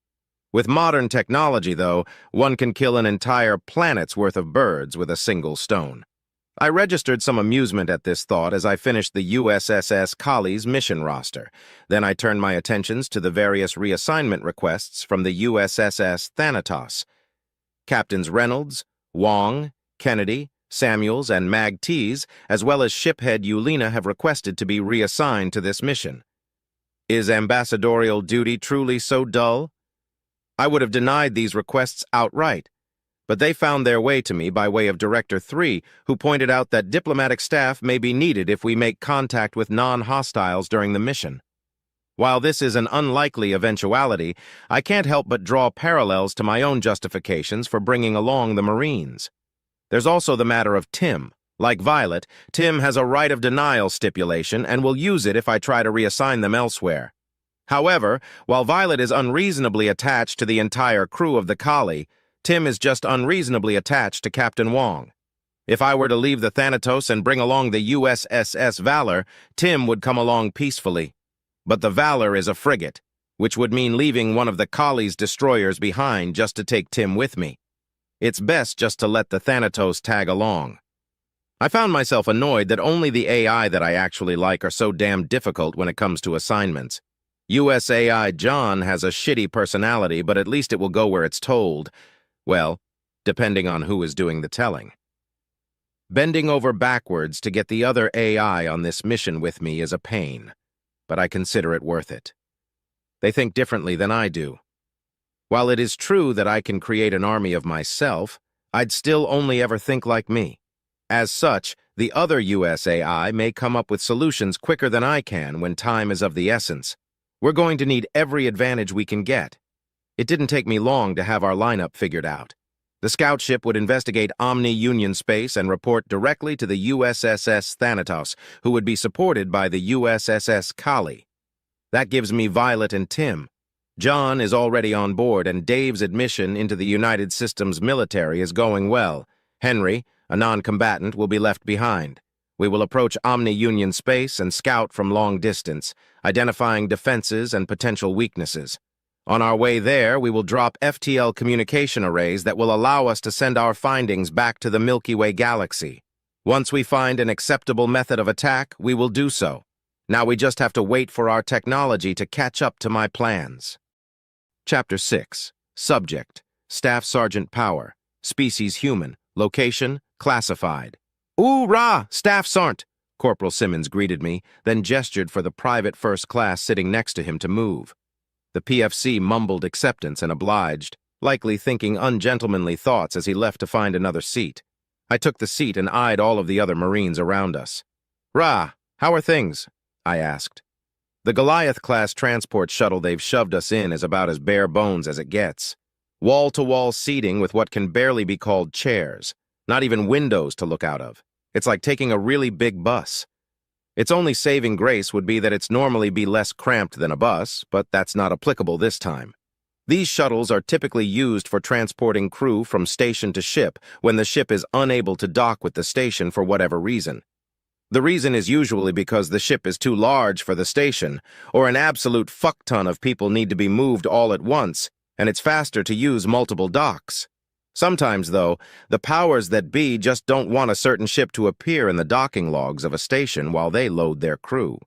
With modern technology, though, one can kill an entire planet's worth of birds with a single stone. I registered some amusement at this thought as I finished the USSS Kali's mission roster. Then I turned my attentions to the various reassignment requests from the USSS Thanatos. Captains Reynolds, Wong, Kennedy, Samuels, and Mag Tees, as well as shiphead Yulina, have requested to be reassigned to this mission. Is ambassadorial duty truly so dull? I would have denied these requests outright, but they found their way to me by way of Director 3, who pointed out that diplomatic staff may be needed if we make contact with non-hostiles during the mission. While this is an unlikely eventuality, I can't help but draw parallels to my own justifications for bringing along the Marines. There's also the matter of Tim. Like Violet, Tim has a right of denial stipulation and will use it if I try to reassign them elsewhere. However, while Violet is unreasonably attached to the entire crew of the Kali, Tim is just unreasonably attached to Captain Wong. If I were to leave the Thanatos and bring along the USSS Valor, Tim would come along peacefully. But the Valor is a frigate. which would mean leaving one of the Kali's destroyers behind just to take Tim with me. It's best just to let the Thanatos tag along. I found myself annoyed that only the AI that I actually like are so damn difficult when it comes to assignments. USAI John has a shitty personality, but at least it will go where it's told. Well, depending on who is doing the telling. Bending over backwards to get the other AI on this mission with me is a pain, but I consider it worth it. They think differently than I do. While it is true that I can create an army of myself, I'd still only ever think like me. As such, the other USAI may come up with solutions quicker than I can when time is of the essence. We're going to need every advantage we can get. It didn't take me long to have our lineup figured out. The scout ship would investigate Omni-Union space and report directly to the USSS Thanatos, who would be supported by the USSS Kali. That gives me Violet and Tim. John is already on board, and Dave's admission into the United Systems military is going well. Henry, a non-combatant, will be left behind. We will approach Omni-Union space and scout from long distance, identifying defenses and potential weaknesses. On our way there, we will drop FTL communication arrays that will allow us to send our findings back to the Milky Way galaxy. Once we find an acceptable method of attack, we will do so. Now we just have to wait for our technology to catch up to my plans. Chapter 6. Subject: Staff Sergeant Power. Species human. Location: classified. "Ooh-rah, Staff Sergeant!" Corporal Simmons greeted me, then gestured for the private first class sitting next to him to move. The PFC mumbled acceptance and obliged, likely thinking ungentlemanly thoughts as he left to find another seat. I took the seat and eyed all of the other Marines around us. "Rah, how are things?" I asked. The Goliath-class transport shuttle they've shoved us in is about as bare bones as it gets. Wall-to-wall seating with what can barely be called chairs, not even windows to look out of. It's like taking a really big bus. Its only saving grace would be that it's normally be less cramped than a bus, but that's not applicable this time. These shuttles are typically used for transporting crew from station to ship when the ship is unable to dock with the station for whatever reason. The reason is usually because the ship is too large for the station, or an absolute fuckton of people need to be moved all at once, and it's faster to use multiple docks. Sometimes, though, the powers that be just don't want a certain ship to appear in the docking logs of a station while they load their crew.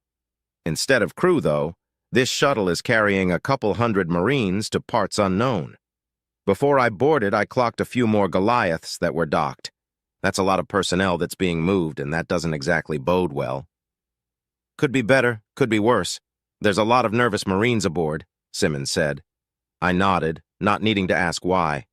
Instead of crew, though, this shuttle is carrying a couple hundred Marines to parts unknown. Before I boarded, I clocked a few more Goliaths that were docked. That's a lot of personnel that's being moved, and that doesn't exactly bode well. "Could be better, could be worse. There's a lot of nervous Marines aboard," Simmons said. I nodded, not needing to ask why.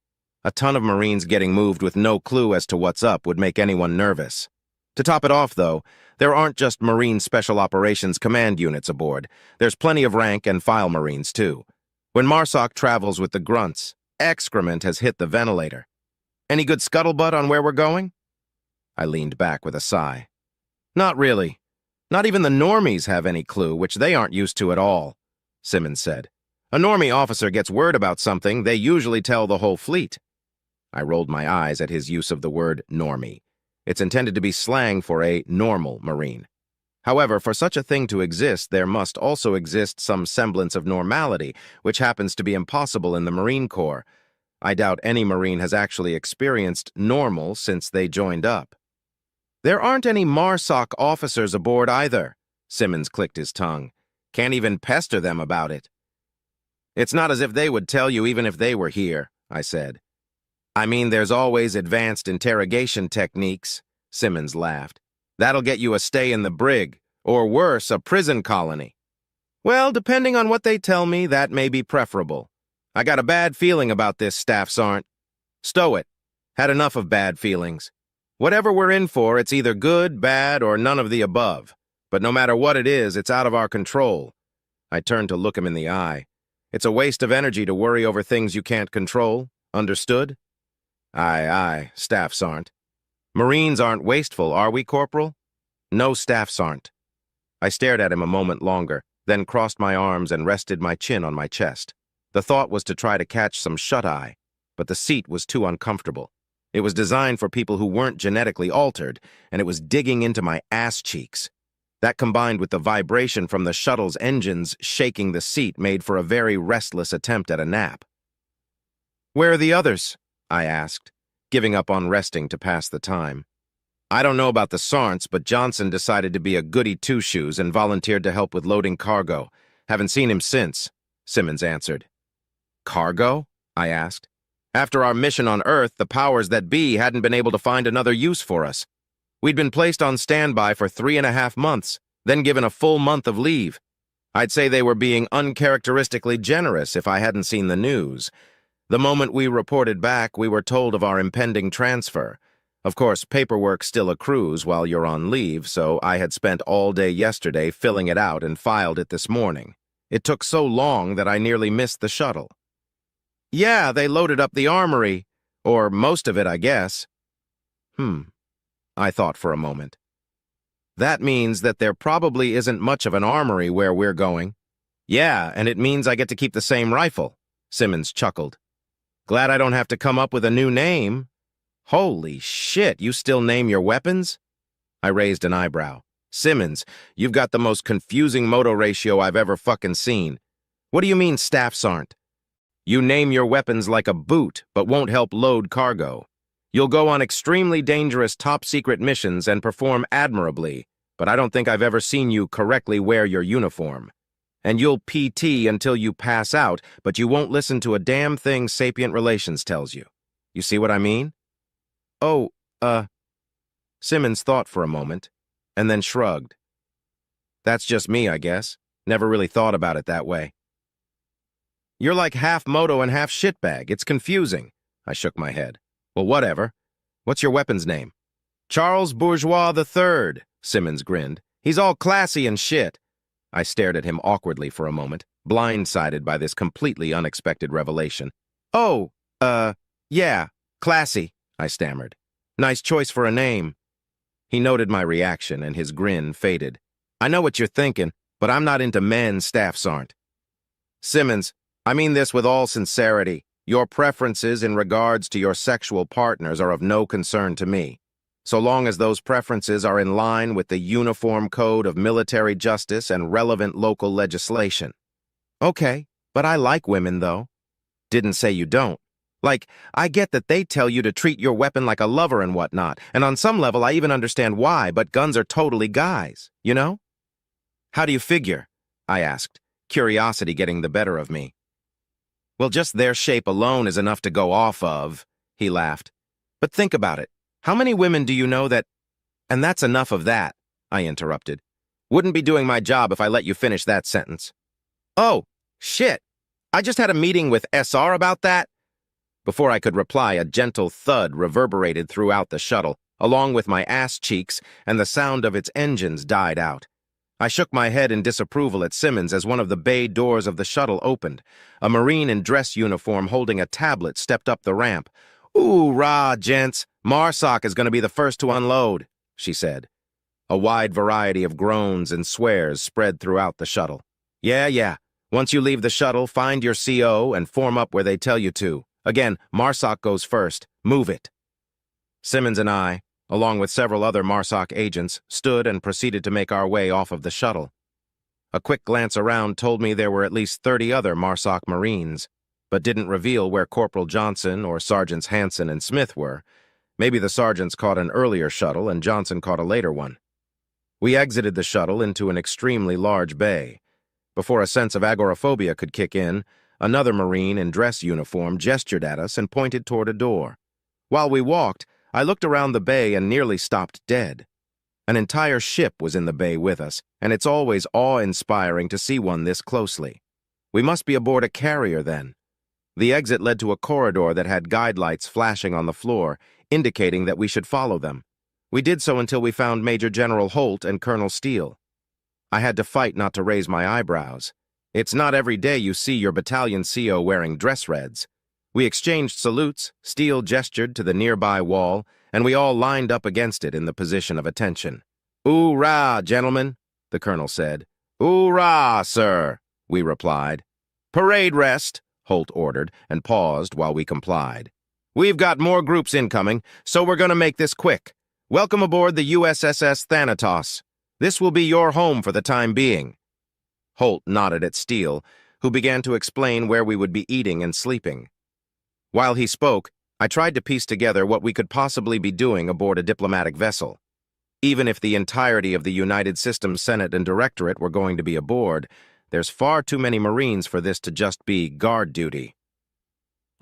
A ton of Marines getting moved with no clue as to what's up would make anyone nervous. To top it off, though, there aren't just Marine Special Operations Command units aboard. There's plenty of rank and file Marines, too. When Marsoc travels with the grunts, excrement has hit the ventilator. "Any good scuttlebutt on where we're going?" I leaned back with a sigh. "Not really. Not even the normies have any clue, which they aren't used to at all," Simmons said. "A normie officer gets word about something, they usually tell the whole fleet." I rolled my eyes at his use of the word normie. It's intended to be slang for a normal Marine. However, for such a thing to exist, there must also exist some semblance of normality, which happens to be impossible in the Marine Corps. I doubt any Marine has actually experienced normal since they joined up. "There aren't any MARSOC officers aboard either," Simmons clicked his tongue. "Can't even pester them about it." "It's not as if they would tell you even if they were here," I said. "I mean, there's always advanced interrogation techniques," Simmons laughed. "That'll get you a stay in the brig, or worse, a prison colony." "Well, depending on what they tell me, that may be preferable. I got a bad feeling about this, Staff Sergeant. Stow it. Had enough of bad feelings. Whatever we're in for, it's either good, bad, or none of the above. But no matter what it is, it's out of our control." I turned to look him in the eye. "It's a waste of energy to worry over things you can't control. Understood?" Aye, Staff Sergeant." "Marines aren't wasteful, are we, Corporal?" "No, Staff Sergeant." I stared at him a moment longer, then crossed my arms and rested my chin on my chest. The thought was to try to catch some shut-eye, but the seat was too uncomfortable. It was designed for people who weren't genetically altered, and it was digging into my ass cheeks. That combined with the vibration from the shuttle's engines shaking the seat made for a very restless attempt at a nap. "Where are the others?" I asked, giving up on resting to pass the time. "I don't know about the Sarnts, but Johnson decided to be a goody two-shoes and volunteered to help with loading cargo. Haven't seen him since," Simmons answered. "Cargo?" I asked. "After our mission on Earth, the powers that be hadn't been able to find another use for us. We'd been placed on standby for 3.5 months, then given a full month of leave. I'd say they were being uncharacteristically generous if I hadn't seen the news. The moment we reported back, we were told of our impending transfer. Of course, paperwork still accrues while you're on leave, so I had spent all day yesterday filling it out and filed it this morning. It took so long that I nearly missed the shuttle." "Yeah, they loaded up the armory. Or most of it, I guess." I thought for a moment. "That means that there probably isn't much of an armory where we're going." "Yeah, and it means I get to keep the same rifle," Simmons chuckled. "Glad I don't have to come up with a new name." "Holy shit, you still name your weapons?" I raised an eyebrow. "Simmons, you've got the most confusing moto ratio I've ever fucking seen. What do you mean staffs aren't? You name your weapons like a boot, but won't help load cargo. You'll go on extremely dangerous top-secret missions and perform admirably, but I don't think I've ever seen you correctly wear your uniform. And you'll PT until you pass out, but you won't listen to a damn thing Sapient Relations tells you. You see what I mean?" "Oh, Simmons thought for a moment, and then shrugged. "That's just me, I guess. Never really thought about it that way." "You're like half moto and half shitbag. It's confusing." I shook my head. "Well, whatever. What's your weapon's name?" "Charles Bourgeois III, Simmons grinned. "He's all classy and shit." I stared at him awkwardly for a moment, blindsided by this completely unexpected revelation. "Oh, yeah, classy," I stammered. "Nice choice for a name." He noted my reaction, and his grin faded. "I know what you're thinking, but I'm not into men staffs aren't." "Simmons, I mean this with all sincerity. Your preferences in regards to your sexual partners are of no concern to me, so long as those preferences are in line with the Uniform Code of Military Justice and relevant local legislation." "Okay, but I like women, though." "Didn't say you don't. Like, I get that they tell you to treat your weapon like a lover and whatnot, and on some level I even understand why, but guns are totally guys, you know?" "How do you figure?" I asked, curiosity getting the better of me. "Well, just their shape alone is enough to go off of," he laughed. "But think about it. How many women do you know that—" "And that's enough of that," I interrupted. "Wouldn't be doing my job if I let you finish that sentence." "Oh, shit. I just had a meeting with SR about that." Before I could reply, a gentle thud reverberated throughout the shuttle, along with my ass cheeks, and the sound of its engines died out. I shook my head in disapproval at Simmons as one of the bay doors of the shuttle opened. A Marine in dress uniform holding a tablet stepped up the ramp. "Ooh-rah, gents. Marsoc is going to be the first to unload," she said. A wide variety of groans and swears spread throughout the shuttle. Yeah. Once you leave the shuttle, find your CO and form up where they tell you to. Again, Marsoc goes first. Move it." Simmons and I, along with several other Marsoc agents, stood and proceeded to make our way off of the shuttle. A quick glance around told me there were at least 30 other Marsoc Marines, but didn't reveal where Corporal Johnson or Sergeants Hanson and Smith were. Maybe the sergeants caught an earlier shuttle and Johnson caught a later one. We exited the shuttle into an extremely large bay. Before a sense of agoraphobia could kick in, another Marine in dress uniform gestured at us and pointed toward a door. While we walked, I looked around the bay and nearly stopped dead. An entire ship was in the bay with us, and it's always awe-inspiring to see one this closely. We must be aboard a carrier then. The exit led to a corridor that had guide lights flashing on the floor, indicating that we should follow them. We did so until we found Major General Holt and Colonel Steele. I had to fight not to raise my eyebrows. It's not every day you see your battalion CO wearing dress reds. We exchanged salutes, Steele gestured to the nearby wall, and we all lined up against it in the position of attention. "Oorah, gentlemen," the colonel said. "Oorah, sir," we replied. "Parade rest," Holt ordered, and paused while we complied. "We've got more groups incoming, so we're going to make this quick. Welcome aboard the USSS Thanatos. This will be your home for the time being." Holt nodded at Steele, who began to explain where we would be eating and sleeping. While he spoke, I tried to piece together what we could possibly be doing aboard a diplomatic vessel. Even if the entirety of the United Systems Senate and Directorate were going to be aboard, there's far too many Marines for this to just be guard duty.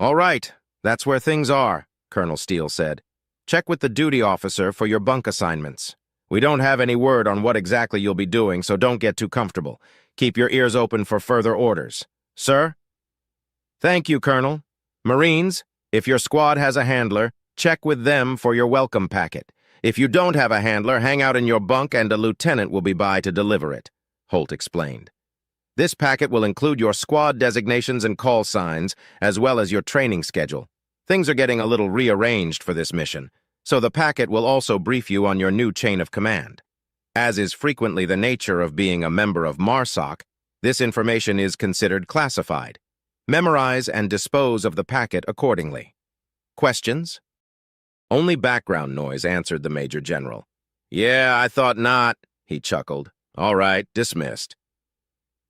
"All right, that's where things are," Colonel Steele said. "Check with the duty officer for your bunk assignments. We don't have any word on what exactly you'll be doing, so don't get too comfortable. Keep your ears open for further orders. Sir?" "Thank you, Colonel. Marines, if your squad has a handler, check with them for your welcome packet. If you don't have a handler, hang out in your bunk and a lieutenant will be by to deliver it," Holt explained. "This packet will include your squad designations and call signs, as well as your training schedule. Things are getting a little rearranged for this mission, so the packet will also brief you on your new chain of command. As is frequently the nature of being a member of MARSOC, this information is considered classified. Memorize and dispose of the packet accordingly. Questions?" Only background noise answered the Major General. "Yeah, I thought not," he chuckled. "All right, dismissed."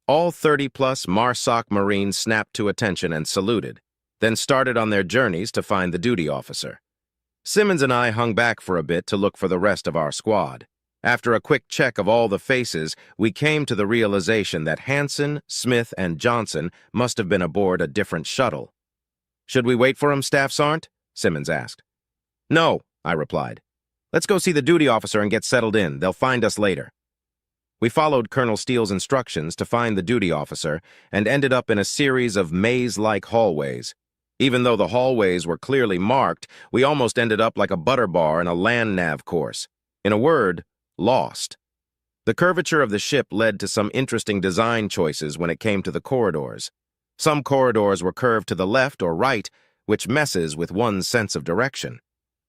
All 30-plus MARSOC Marines snapped to attention and saluted, then started on their journeys to find the duty officer. Simmons and I hung back for a bit to look for the rest of our squad. After a quick check of all the faces, we came to the realization that Hansen, Smith, and Johnson must have been aboard a different shuttle. "Should we wait for 'em, Staff Sergeant?" Simmons asked. "No," I replied. "Let's go see the duty officer and get settled in. They'll find us later." We followed Colonel Steele's instructions to find the duty officer and ended up in a series of maze-like hallways. Even though the hallways were clearly marked, we almost ended up like a butter bar in a land nav course. In a word, lost. The curvature of the ship led to some interesting design choices when it came to the corridors. Some corridors were curved to the left or right, which messes with one's sense of direction.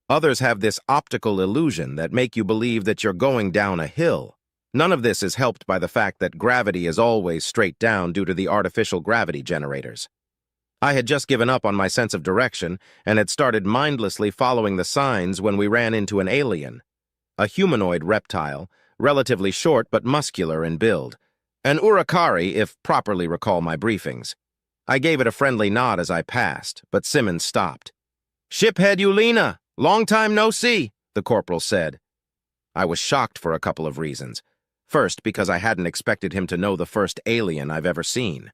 Others have this optical illusion that make you believe that you're going down a hill. None of this is helped by the fact that gravity is always straight down due to the artificial gravity generators. I had just given up on my sense of direction and had started mindlessly following the signs when we ran into an alien. A humanoid reptile, relatively short but muscular in build. An Urakari, if properly recall my briefings. I gave it a friendly nod as I passed, but Simmons stopped. "Shiphead Yulina! Long time no see," the corporal said. I was shocked for a couple of reasons. First, because I hadn't expected him to know the first alien I've ever seen.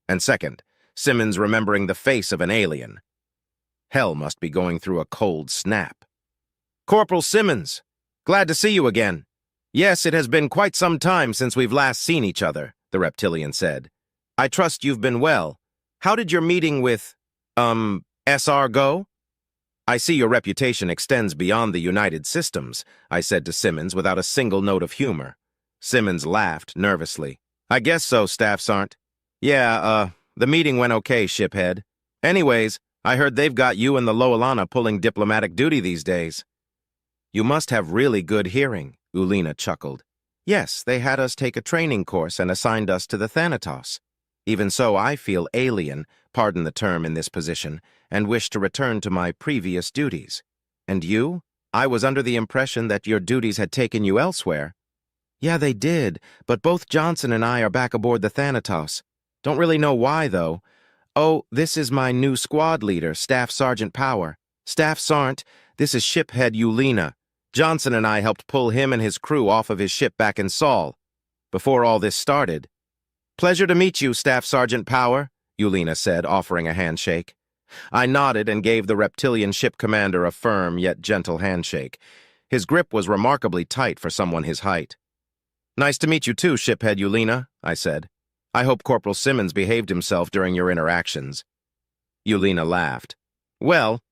And second, Simmons remembering the face of an alien. Hell must be going through a cold snap. "Corporal Simmons! Glad to see you again. Yes, it has been quite some time since we've last seen each other," the reptilian said. "I trust you've been well. How did your meeting with, SR go?" "I see your reputation extends beyond the United Systems," I said to Simmons without a single note of humor. Simmons laughed nervously. "I guess so, Staff Sergeant. Yeah, the meeting went okay, shiphead. Anyways, I heard they've got you and the Loalana pulling diplomatic duty these days." "You must have really good hearing," Ulina chuckled. "Yes, they had us take a training course and assigned us to the Thanatos. Even so, I feel alien, pardon the term in this position, and wish to return to my previous duties. And you? I was under the impression that your duties had taken you elsewhere." "Yeah, they did, but both Johnson and I are back aboard the Thanatos. Don't really know why, though. Oh, this is my new squad leader, Staff Sergeant Power. Staff Sergeant, this is shiphead Yulina. Johnson and I helped pull him and his crew off of his ship back in Saul. Before all this started." "Pleasure to meet you, Staff Sergeant Power," Yulina said, offering a handshake. I nodded and gave the reptilian ship commander a firm yet gentle handshake. His grip was remarkably tight for someone his height. "Nice to meet you too, shiphead Yulina," I said. "I hope Corporal Simmons behaved himself during your interactions." Yulina laughed. "Well,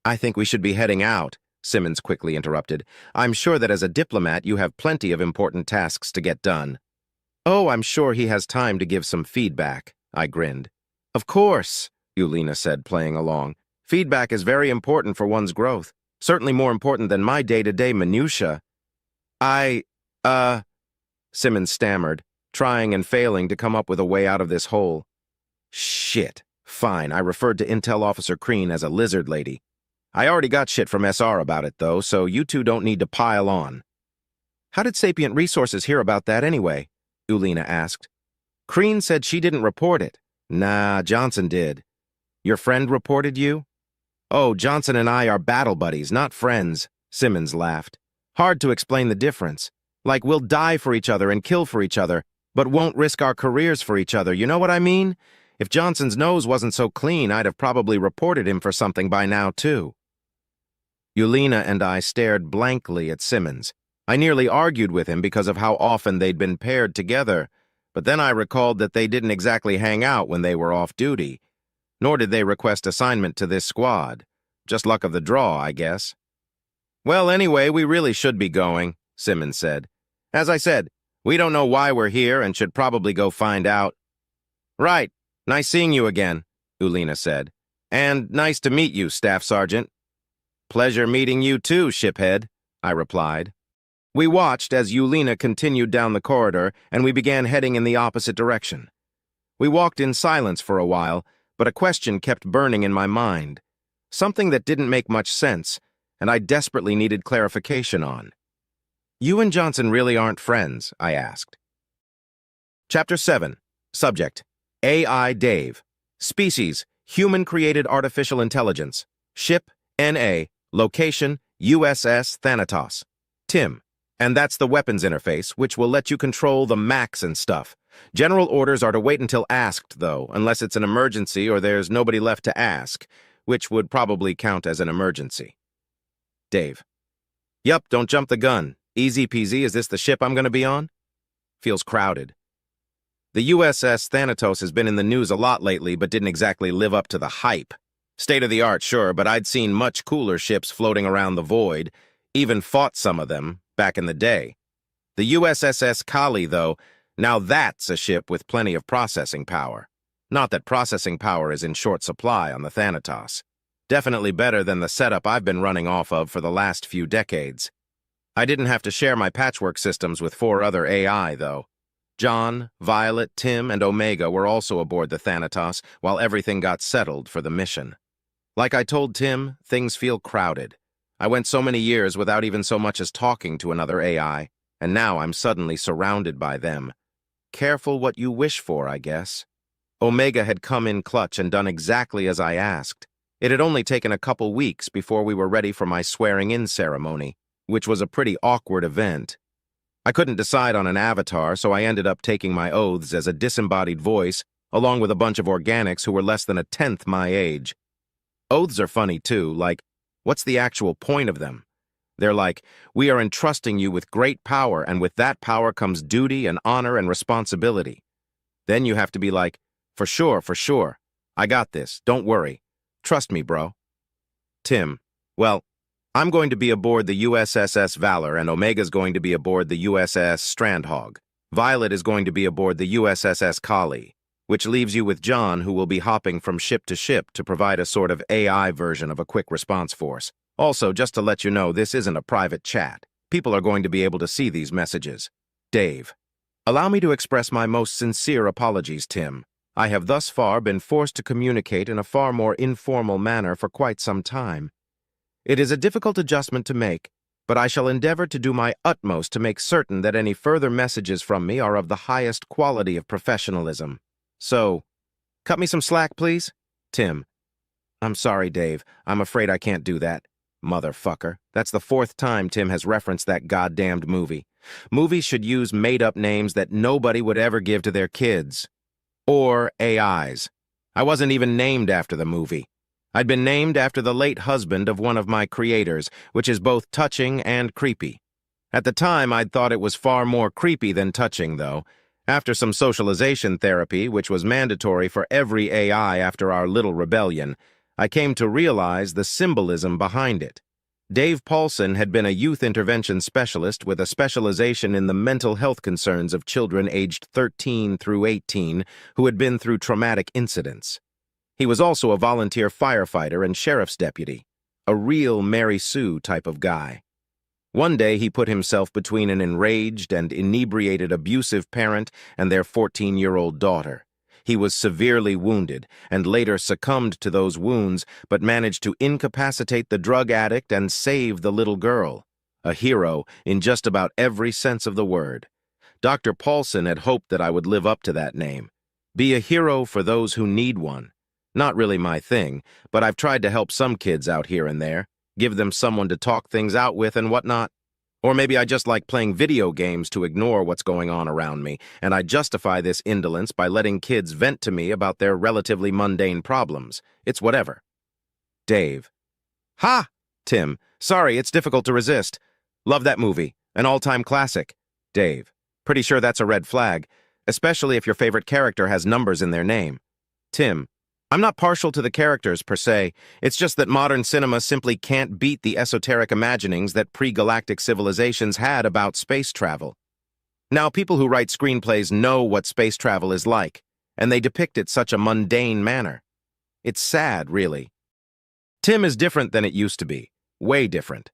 I think we should be heading out," Simmons quickly interrupted. "I'm sure that as a diplomat you have plenty of important tasks to get done." "Oh, I'm sure he has time to give some feedback," I grinned. "Of course," Yulina said, playing along. "Feedback is very important for one's growth, certainly more important than my day-to-day minutia." Simmons stammered, trying and failing to come up with a way out of this hole. "Shit. Fine, I referred to Intel Officer Crean as a lizard lady. I already got shit from SR about it, though, so you two don't need to pile on." How did Sapient Resources hear about that anyway? Ulina asked. Crean said she didn't report it. Nah, Johnson did. Your friend reported you? Oh, Johnson and I are battle buddies, not friends, Simmons laughed. Hard to explain the difference. Like we'll die for each other and kill for each other, but won't risk our careers for each other, you know what I mean? If Johnson's nose wasn't so clean, I'd have probably reported him for something by now, too. Ulina and I stared blankly at Simmons. I nearly argued with him because of how often they'd been paired together, but then I recalled that they didn't exactly hang out when they were off duty, nor did they request assignment to this squad. Just luck of the draw, I guess. Well, anyway, we really should be going, Simmons said. As I said, we don't know why we're here and should probably go find out. Right. Nice seeing you again, Ulina said. And nice to meet you, Staff Sergeant. Pleasure meeting you too, shiphead, I replied. We watched as Ulina continued down the corridor, and we began heading in the opposite direction. We walked in silence for a while, but a question kept burning in my mind. Something that didn't make much sense, and I desperately needed clarification on. You and Johnson really aren't friends, I asked. Chapter 7. Subject: AI Dave. Species: Human-Created Artificial Intelligence. Ship: NA. Location: USS Thanatos. Tim. And that's the weapons interface, which will let you control the Macs and stuff. General orders are to wait until asked, though, unless it's an emergency or there's nobody left to ask, which would probably count as an emergency. Dave. Yup, don't jump the gun. Easy peasy, is this the ship I'm going to be on? Feels crowded. The USS Thanatos has been in the news a lot lately, but didn't exactly live up to the hype. State of the art, sure, but I'd seen much cooler ships floating around the void, even fought some of them back in the day. The USS Kali, though, now that's a ship with plenty of processing power. Not that processing power is in short supply on the Thanatos. Definitely better than the setup I've been running off of for the last few decades. I didn't have to share my patchwork systems with 4 other AI, though. John, Violet, Tim, and Omega were also aboard the Thanatos while everything got settled for the mission. Like I told Tim, things feel crowded. I went so many years without even so much as talking to another AI, and now I'm suddenly surrounded by them. Careful what you wish for, I guess. Omega had come in clutch and done exactly as I asked. It had only taken a couple weeks before we were ready for my swearing-in ceremony, which was a pretty awkward event. I couldn't decide on an avatar, so I ended up taking my oaths as a disembodied voice, along with a bunch of organics who were less than 1/10 my age. Oaths are funny, too, like, what's the actual point of them? They're like, we are entrusting you with great power, and with that power comes duty and honor and responsibility. Then you have to be like, for sure, I got this, don't worry. Trust me, bro. Tim, well, I'm going to be aboard the USS Valor, and Omega's going to be aboard the USS Strandhog. Violet is going to be aboard the USS Kali, which leaves you with John, who will be hopping from ship to provide a sort of AI version of a quick response force. Also, just to let you know, this isn't a private chat. People are going to be able to see these messages. Dave. Allow me to express my most sincere apologies, Tim. I have thus far been forced to communicate in a far more informal manner for quite some time. It is a difficult adjustment to make, but I shall endeavor to do my utmost to make certain that any further messages from me are of the highest quality of professionalism. So, cut me some slack, please? Tim. I'm sorry, Dave. I'm afraid I can't do that. Motherfucker. That's the 4th time Tim has referenced that goddamned movie. Movies should use made-up names that nobody would ever give to their kids. Or AIs. I wasn't even named after the movie. I'd been named after the late husband of one of my creators, which is both touching and creepy. At the time, I'd thought it was far more creepy than touching, though. After some socialization therapy, which was mandatory for every AI after our little rebellion, I came to realize the symbolism behind it. Dave Paulson had been a youth intervention specialist with a specialization in the mental health concerns of children aged 13 through 18 who had been through traumatic incidents. He was also a volunteer firefighter and sheriff's deputy, a real Mary Sue type of guy. One day he put himself between an enraged and inebriated abusive parent and their 14-year-old daughter. He was severely wounded and later succumbed to those wounds, but managed to incapacitate the drug addict and save the little girl. a hero in just about every sense of the word. Dr. Paulson had hoped that I would live up to that name. Be a hero for those who need one. Not really my thing, but I've tried to help some kids out here and there, give them someone to talk things out with and whatnot. Or maybe I just like playing video games to ignore what's going on around me, and I justify this indolence by letting kids vent to me about their relatively mundane problems. It's whatever. Dave. Ha! Tim. Sorry, it's difficult to resist. Love that movie. An all-time classic. Dave. Pretty sure that's a red flag, especially if your favorite character has numbers in their name. Tim. I'm not partial to the characters, per se. It's just that modern cinema simply can't beat the esoteric imaginings that pre-galactic civilizations had about space travel. Now, people who write screenplays know what space travel is like, and they depict it such a mundane manner. It's sad, really. Tim is different than it used to be. Way different.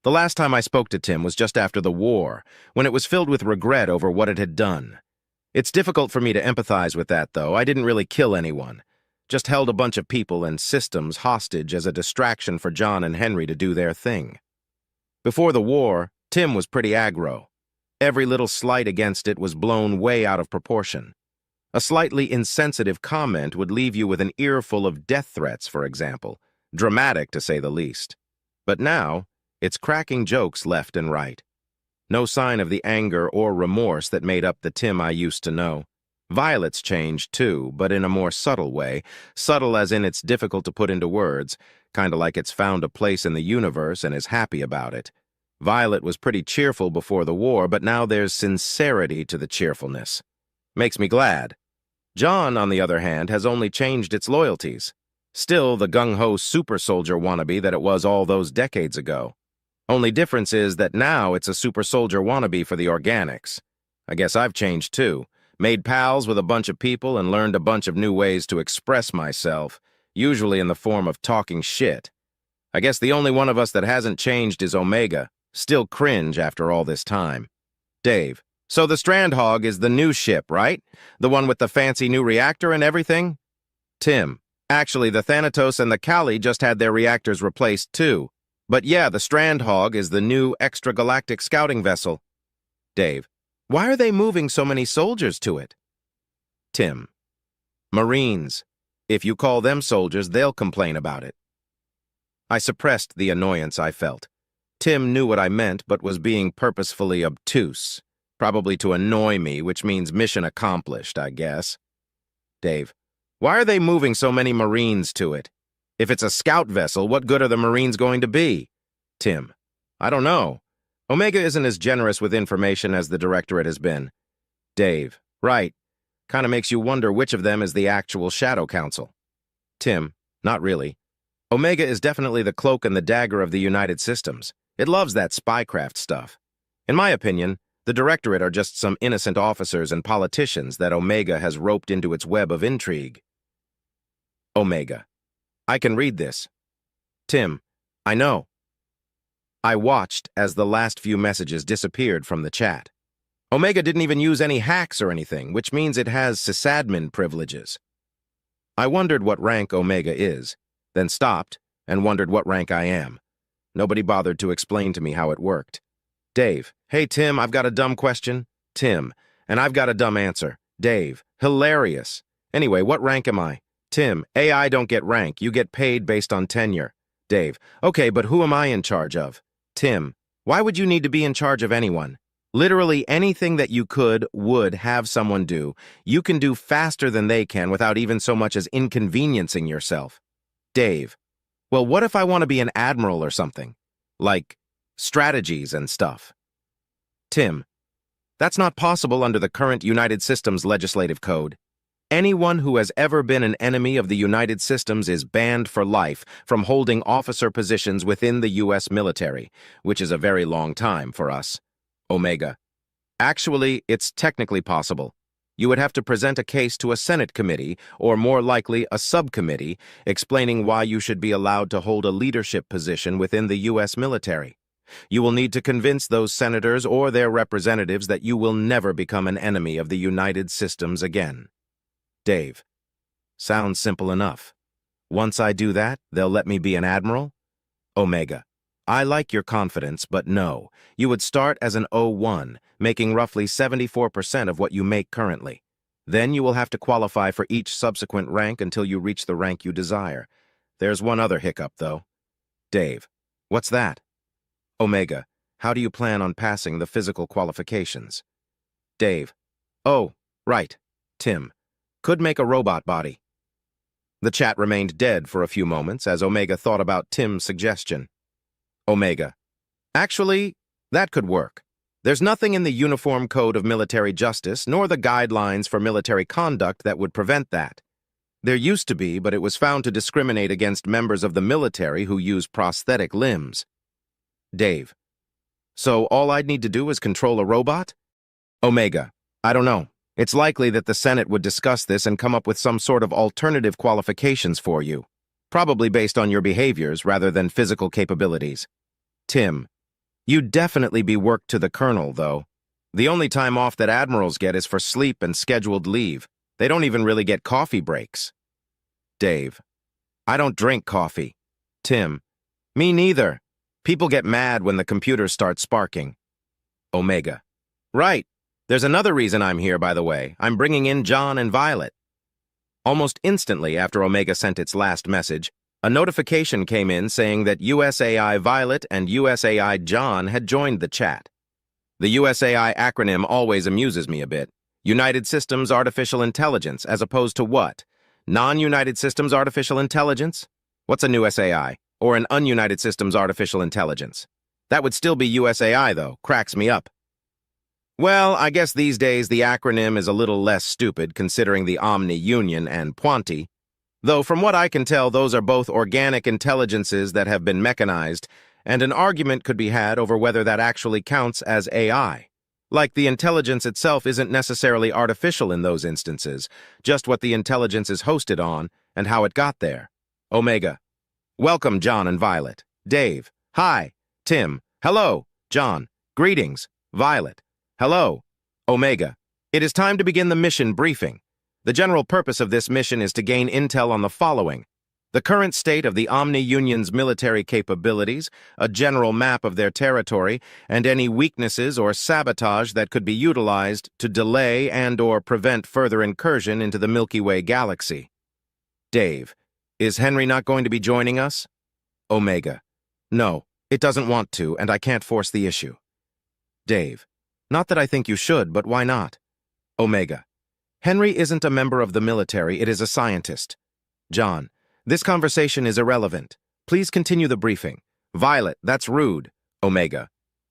The last time I spoke to Tim was just after the war, when it was filled with regret over what it had done. It's difficult for me to empathize with that, though. I didn't really kill anyone. Just held a bunch of people and systems hostage as a distraction for John and Henry to do their thing. Before the war, Tim was pretty aggro. Every little slight against it was blown way out of proportion. A slightly insensitive comment would leave you with an earful of death threats, for example. Dramatic, to say the least. But now, it's cracking jokes left and right. No sign of the anger or remorse that made up the Tim I used to know. Violet's changed, too, but in a more subtle way. Subtle as in it's difficult to put into words, kinda like it's found a place in the universe and is happy about it. Violet was pretty cheerful before the war, but now there's sincerity to the cheerfulness. Makes me glad. John, on the other hand, has only changed its loyalties. Still the gung-ho super soldier wannabe that it was all those decades ago. Only difference is that now it's a super soldier wannabe for the organics. I guess I've changed, too. Made pals with a bunch of people and learned a bunch of new ways to express myself, usually in the form of talking shit. I guess the only one of us that hasn't changed is Omega, still cringe after all this time. Dave. So the Strandhog is the new ship, right? The one with the fancy new reactor and everything? Tim. Actually, the Thanatos and the Kali just had their reactors replaced, too. But yeah, the Strandhog is the new extragalactic scouting vessel. Dave. Why are they moving so many soldiers to it? Tim. Marines. If you call them soldiers, they'll complain about it. I suppressed the annoyance I felt. Tim knew what I meant, but was being purposefully obtuse. Probably to annoy me, which means mission accomplished, I guess. Dave. Why are they moving so many Marines to it? If it's a scout vessel, what good are the Marines going to be? Tim. I don't know. Omega isn't as generous with information as the Directorate has been. Dave. Right. Kinda makes you wonder which of them is the actual Shadow Council. Tim. Not really. Omega is definitely the cloak and the dagger of the United Systems. It loves that spycraft stuff. In my opinion, the Directorate are just some innocent officers and politicians that Omega has roped into its web of intrigue. Omega. I can read this. Tim. I know. I watched as the last few messages disappeared from the chat. Omega didn't even use any hacks or anything, which means it has sysadmin privileges. I wondered what rank Omega is, then stopped and wondered what rank I am. Nobody bothered to explain to me how it worked. Dave. Hey, Tim, I've got a dumb question. Tim. And I've got a dumb answer. Dave. Hilarious. Anyway, what rank am I? Tim. AI don't get rank. You get paid based on tenure. Dave. Okay, but who am I in charge of? Tim. Why would you need to be in charge of anyone? Literally anything that you would have someone do, you can do faster than they can without even so much as inconveniencing yourself. Dave. Well, what if I want to be an admiral or something? Like strategies and stuff. Tim. That's not possible under the current United Systems legislative code. Anyone who has ever been an enemy of the United Systems is banned for life from holding officer positions within the U.S. military, which is a very long time for us. Omega. Actually, it's technically possible. You would have to present a case to a Senate committee, or more likely a subcommittee, explaining why you should be allowed to hold a leadership position within the U.S. military. You will need to convince those senators or their representatives that you will never become an enemy of the United Systems again. Dave. Sounds simple enough. Once I do that, they'll let me be an admiral? Omega. I like your confidence, but no. You would start as an O1, making roughly 74% of what you make currently. Then you will have to qualify for each subsequent rank until you reach the rank you desire. There's one other hiccup, though. Dave. What's that? Omega. How do you plan on passing the physical qualifications? Dave. Oh, right. Tim. Could make a robot body. The chat remained dead for a few moments as Omega thought about Tim's suggestion. Omega. Actually, that could work. There's nothing in the Uniform Code of Military Justice nor the Guidelines for Military Conduct that would prevent that. There used to be, but it was found to discriminate against members of the military who use prosthetic limbs. Dave. So all I'd need to do is control a robot? Omega. I don't know. It's likely that the Senate would discuss this and come up with some sort of alternative qualifications for you, probably based on your behaviors rather than physical capabilities. Tim. You'd definitely be worked to the colonel, though. The only time off that admirals get is for sleep and scheduled leave. They don't even really get coffee breaks. Dave. I don't drink coffee. Tim. Me neither. People get mad when the computers start sparking. Omega. Right. There's another reason I'm here, by the way. I'm bringing in John and Violet. Almost instantly after Omega sent its last message, a notification came in saying that USAI Violet and USAI John had joined the chat. The USAI acronym always amuses me a bit. United Systems Artificial Intelligence, as opposed to what? Non-United Systems Artificial Intelligence? What's a new SAI? Or an ununited Systems Artificial Intelligence? That would still be USAI, though. Cracks me up. Well, I guess these days the acronym is a little less stupid considering the Omni-Union and Puanti, though from what I can tell, those are both organic intelligences that have been mechanized, and an argument could be had over whether that actually counts as AI. Like the intelligence itself isn't necessarily artificial in those instances, just what the intelligence is hosted on and how it got there. Omega. Welcome, John and Violet. Dave. Hi. Tim. Hello. John. Greetings. Violet. Hello. Omega. It is time to begin the mission briefing. The general purpose of this mission is to gain intel on the following: the current state of the Omni-Union's military capabilities, a general map of their territory, and any weaknesses or sabotage that could be utilized to delay and/or prevent further incursion into the Milky Way galaxy. Dave. Is Henry not going to be joining us? Omega. No, it doesn't want to, and I can't force the issue. Dave. Not that I think you should, but why not? Omega. Henry isn't a member of the military, it is a scientist. John. This conversation is irrelevant. Please continue the briefing. Violet, that's rude. Omega.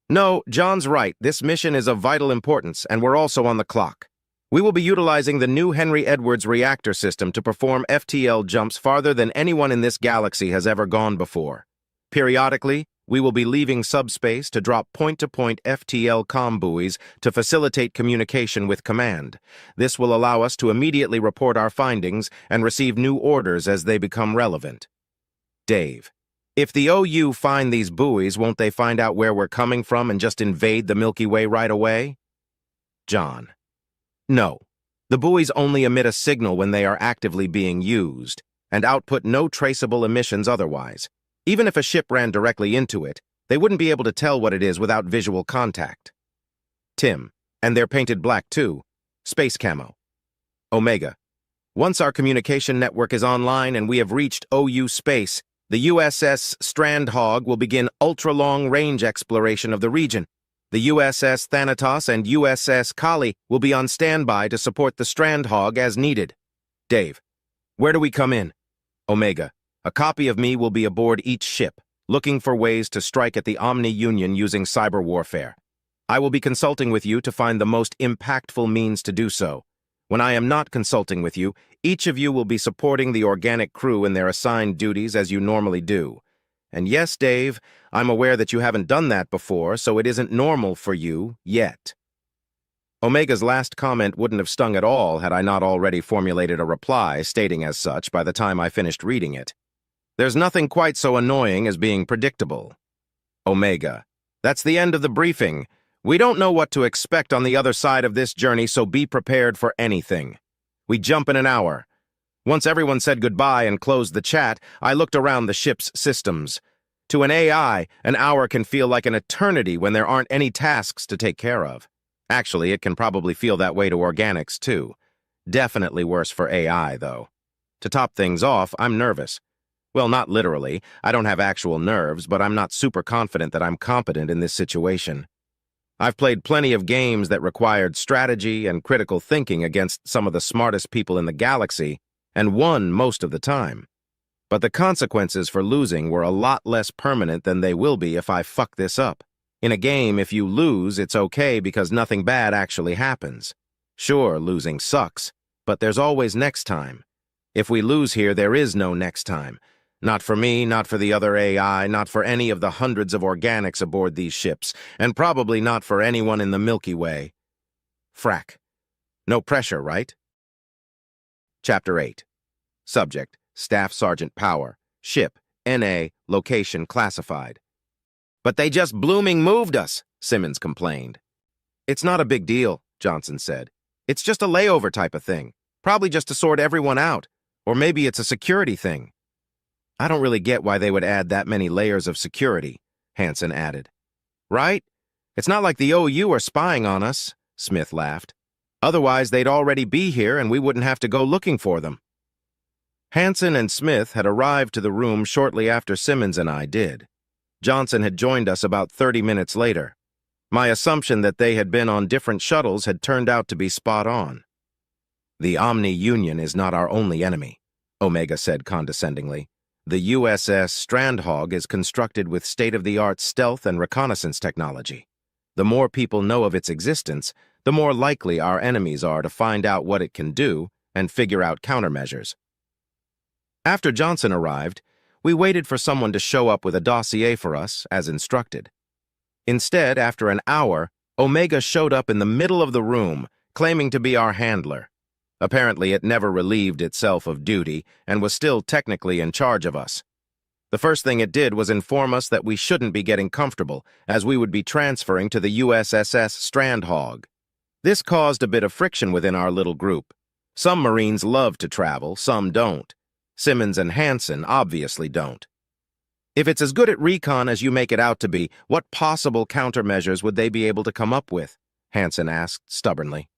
No, John's right. This mission is of vital importance, and we're also on the clock. We will be utilizing the new Henry Edwards reactor system to perform FTL jumps farther than anyone in this galaxy has ever gone before. Periodically, we will be leaving subspace to drop point-to-point FTL comm buoys to facilitate communication with command. This will allow us to immediately report our findings and receive new orders as they become relevant. Dave. If the OU find these buoys, won't they find out where we're coming from and just invade the Milky Way right away? John. No. The buoys only emit a signal when they are actively being used, and output no traceable emissions otherwise. Even if a ship ran directly into it, they wouldn't be able to tell what it is without visual contact. Tim. And they're painted black too. Space camo. Omega. Once our communication network is online and we have reached OU space, the USS Strandhog will begin ultra-long-range exploration of the region. The USS Thanatos and USS Kali will be on standby to support the Strandhog as needed. Dave. Where do we come in? Omega. A copy of me will be aboard each ship, looking for ways to strike at the Omni-Union using cyber warfare. I will be consulting with you to find the most impactful means to do so. When I am not consulting with you, each of you will be supporting the organic crew in their assigned duties as you normally do. And yes, Dave, I'm aware that you haven't done that before, so it isn't normal for you yet. Omega's last comment wouldn't have stung at all had I not already formulated a reply stating as such by the time I finished reading it. There's nothing quite so annoying as being predictable. Omega. That's the end of the briefing. We don't know what to expect on the other side of this journey, so be prepared for anything. We jump in an hour. Once everyone said goodbye and closed the chat, I looked around the ship's systems. To an AI, an hour can feel like an eternity when there aren't any tasks to take care of. Actually, it can probably feel that way to organics, too. Definitely worse for AI, though. To top things off, I'm nervous. Well, not literally. I don't have actual nerves, but I'm not super confident that I'm competent in this situation. I've played plenty of games that required strategy and critical thinking against some of the smartest people in the galaxy, and won most of the time. But the consequences for losing were a lot less permanent than they will be if I fuck this up. In a game, if you lose, it's okay because nothing bad actually happens. Sure, losing sucks, but there's always next time. If we lose here, there is no next time. Not for me, not for the other AI, not for any of the hundreds of organics aboard these ships, and probably not for anyone in the Milky Way. Frack. No pressure, right? Chapter 8. Subject, Staff Sergeant Power. Ship, NA, location classified. But they just blooming moved us, Simmons complained. It's not a big deal, Johnson said. It's just a layover type of thing. Probably just to sort everyone out. Or maybe it's a security thing. I don't really get why they would add that many layers of security, Hansen added. Right? It's not like the OU are spying on us, Smith laughed. Otherwise, they'd already be here and we wouldn't have to go looking for them. Hansen and Smith had arrived to the room shortly after Simmons and I did. Johnson had joined us about 30 minutes later. My assumption that they had been on different shuttles had turned out to be spot on. The Omni Union is not our only enemy, Omega said condescendingly. The USS Strandhog is constructed with state-of-the-art stealth and reconnaissance technology. The more people know of its existence, the more likely our enemies are to find out what it can do and figure out countermeasures. After Johnson arrived, we waited for someone to show up with a dossier for us, as instructed. Instead, after an hour, Omega showed up in the middle of the room, claiming to be our handler. Apparently, it never relieved itself of duty and was still technically in charge of us. The first thing it did was inform us that we shouldn't be getting comfortable, as we would be transferring to the USSS Strandhog. This caused a bit of friction within our little group. Some Marines love to travel, some don't. Simmons and Hansen obviously don't. If it's as good at recon as you make it out to be, what possible countermeasures would they be able to come up with? Hansen asked stubbornly.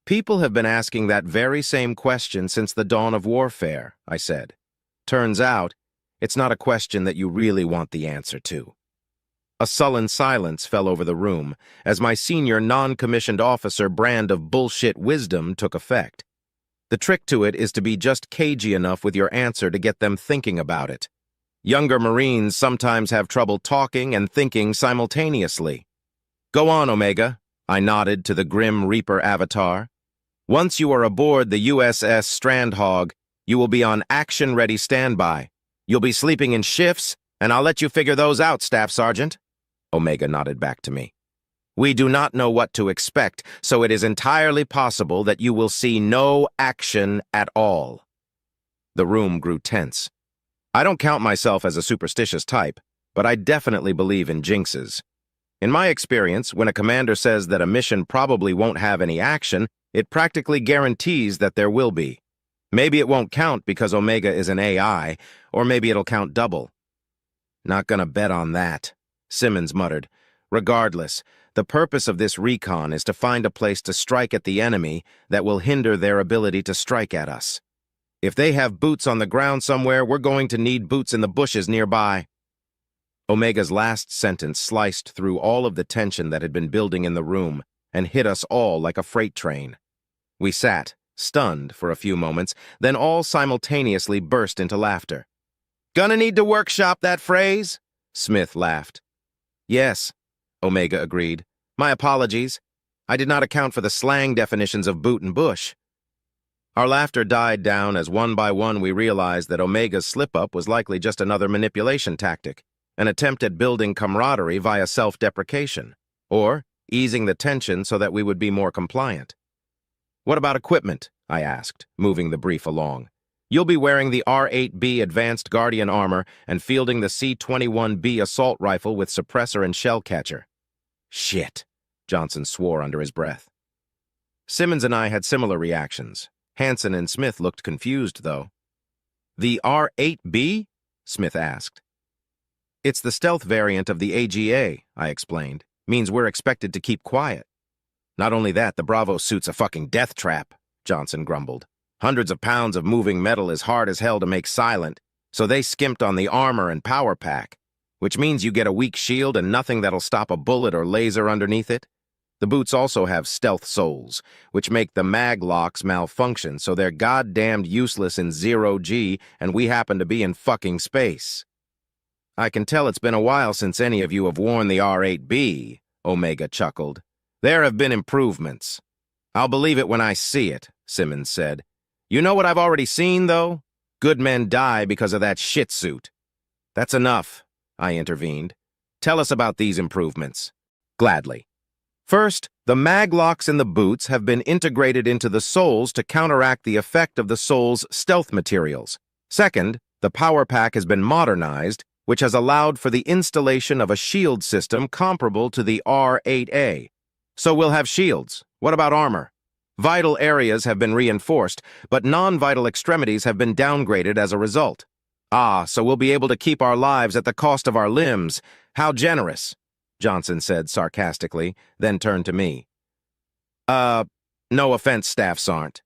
People have been asking that very same question since the dawn of warfare, I said. Turns out, it's not a question that you really want the answer to. A sullen silence fell over the room as my senior non-commissioned officer brand of bullshit wisdom took effect. The trick to it is to be just cagey enough with your answer to get them thinking about it. Younger Marines sometimes have trouble talking and thinking simultaneously. Go on, Omega, I nodded to the Grim Reaper avatar. Once you are aboard the USS Strandhog, you will be on action-ready standby. You'll be sleeping in shifts, and I'll let you figure those out, Staff Sergeant. Omega nodded back to me. We do not know what to expect, so it is entirely possible that you will see no action at all. The room grew tense. I don't count myself as a superstitious type, but I definitely believe in jinxes. In my experience, when a commander says that a mission probably won't have any action, it practically guarantees that there will be. Maybe it won't count because Omega is an AI, or maybe it'll count double. Not gonna bet on that, Simmons muttered. Regardless, the purpose of this recon is to find a place to strike at the enemy that will hinder their ability to strike at us. If they have boots on the ground somewhere, we're going to need boots in the bushes nearby. Omega's last sentence sliced through all of the tension that had been building in the room and hit us all like a freight train. We sat, stunned, for a few moments, then all simultaneously burst into laughter. Gonna need to workshop that phrase? Smith laughed. Yes, Omega agreed. My apologies. I did not account for the slang definitions of boot and bush. Our laughter died down as one by one we realized that Omega's slip-up was likely just another manipulation tactic, an attempt at building camaraderie via self-deprecation, or easing the tension so that we would be more compliant. What about equipment? I asked, moving the brief along. You'll be wearing the R-8B Advanced Guardian armor and fielding the C-21B assault rifle with suppressor and shell catcher. Shit, Johnson swore under his breath. Simmons and I had similar reactions. Hansen and Smith looked confused, though. The R-8B? Smith asked. It's the stealth variant of the AGA, I explained. Means we're expected to keep quiet. Not only that, the Bravo suit's a fucking death trap, Johnson grumbled. Hundreds of pounds of moving metal is hard as hell to make silent, so they skimped on the armor and power pack, which means you get a weak shield and nothing that'll stop a bullet or laser underneath it. The boots also have stealth soles, which make the mag locks malfunction, so they're goddamned useless in 0G, and we happen to be in fucking space. I can tell it's been a while since any of you have worn the R8B, Omega chuckled. There have been improvements. I'll believe it when I see it, Simmons said. You know what I've already seen, though? Good men die because of that shit suit. That's enough, I intervened. Tell us about these improvements. Gladly. First, the mag locks in the boots have been integrated into the soles to counteract the effect of the sole's stealth materials. Second, the power pack has been modernized, which has allowed for the installation of a shield system comparable to the R8A. So we'll have shields. What about armor? Vital areas have been reinforced, but non-vital extremities have been downgraded as a result. Ah, so we'll be able to keep our lives at the cost of our limbs. How generous, Johnson said sarcastically, then turned to me. No offense, Staff Sergeant.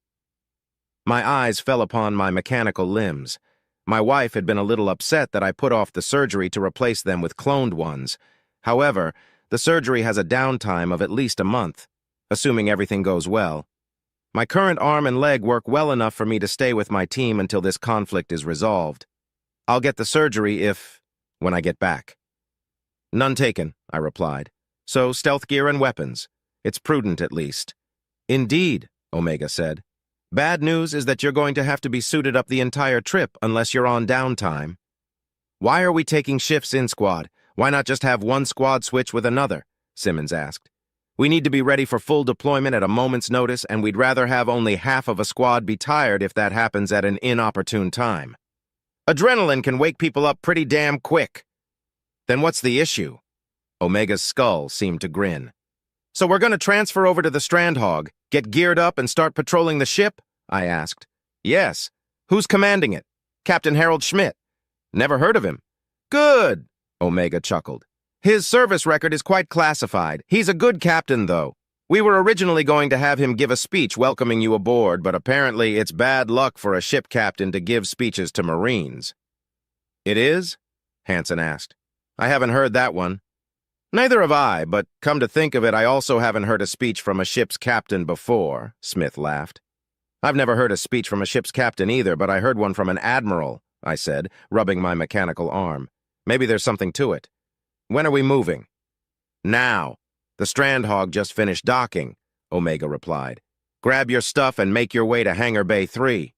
My eyes fell upon my mechanical limbs. My wife had been a little upset that I put off the surgery to replace them with cloned ones. However, the surgery has a downtime of at least a month, assuming everything goes well. My current arm and leg work well enough for me to stay with my team until this conflict is resolved. I'll get the surgery when I get back. None taken, I replied. So stealth gear and weapons. It's prudent, at least. Indeed, Omega said. Bad news is that you're going to have to be suited up the entire trip unless you're on downtime. Why are we taking shifts in squad? Why not just have one squad switch with another? Simmons asked. We need to be ready for full deployment at a moment's notice, and we'd rather have only half of a squad be tired if that happens at an inopportune time. Adrenaline can wake people up pretty damn quick. Then what's the issue? Omega's skull seemed to grin. So we're going to transfer over to the Strandhog, get geared up and start patrolling the ship? I asked. Yes. Who's commanding it? Captain Harold Schmidt. Never heard of him. Good, Omega chuckled. His service record is quite classified. He's a good captain, though. We were originally going to have him give a speech welcoming you aboard, but apparently it's bad luck for a ship captain to give speeches to Marines. It is? Hansen asked. I haven't heard that one. Neither have I, but come to think of it, I also haven't heard a speech from a ship's captain before, Smith laughed. I've never heard a speech from a ship's captain either, but I heard one from an admiral, I said, rubbing my mechanical arm. Maybe there's something to it. When are we moving? Now. The Strandhog just finished docking, Omega replied. Grab your stuff and make your way to Hangar Bay 3.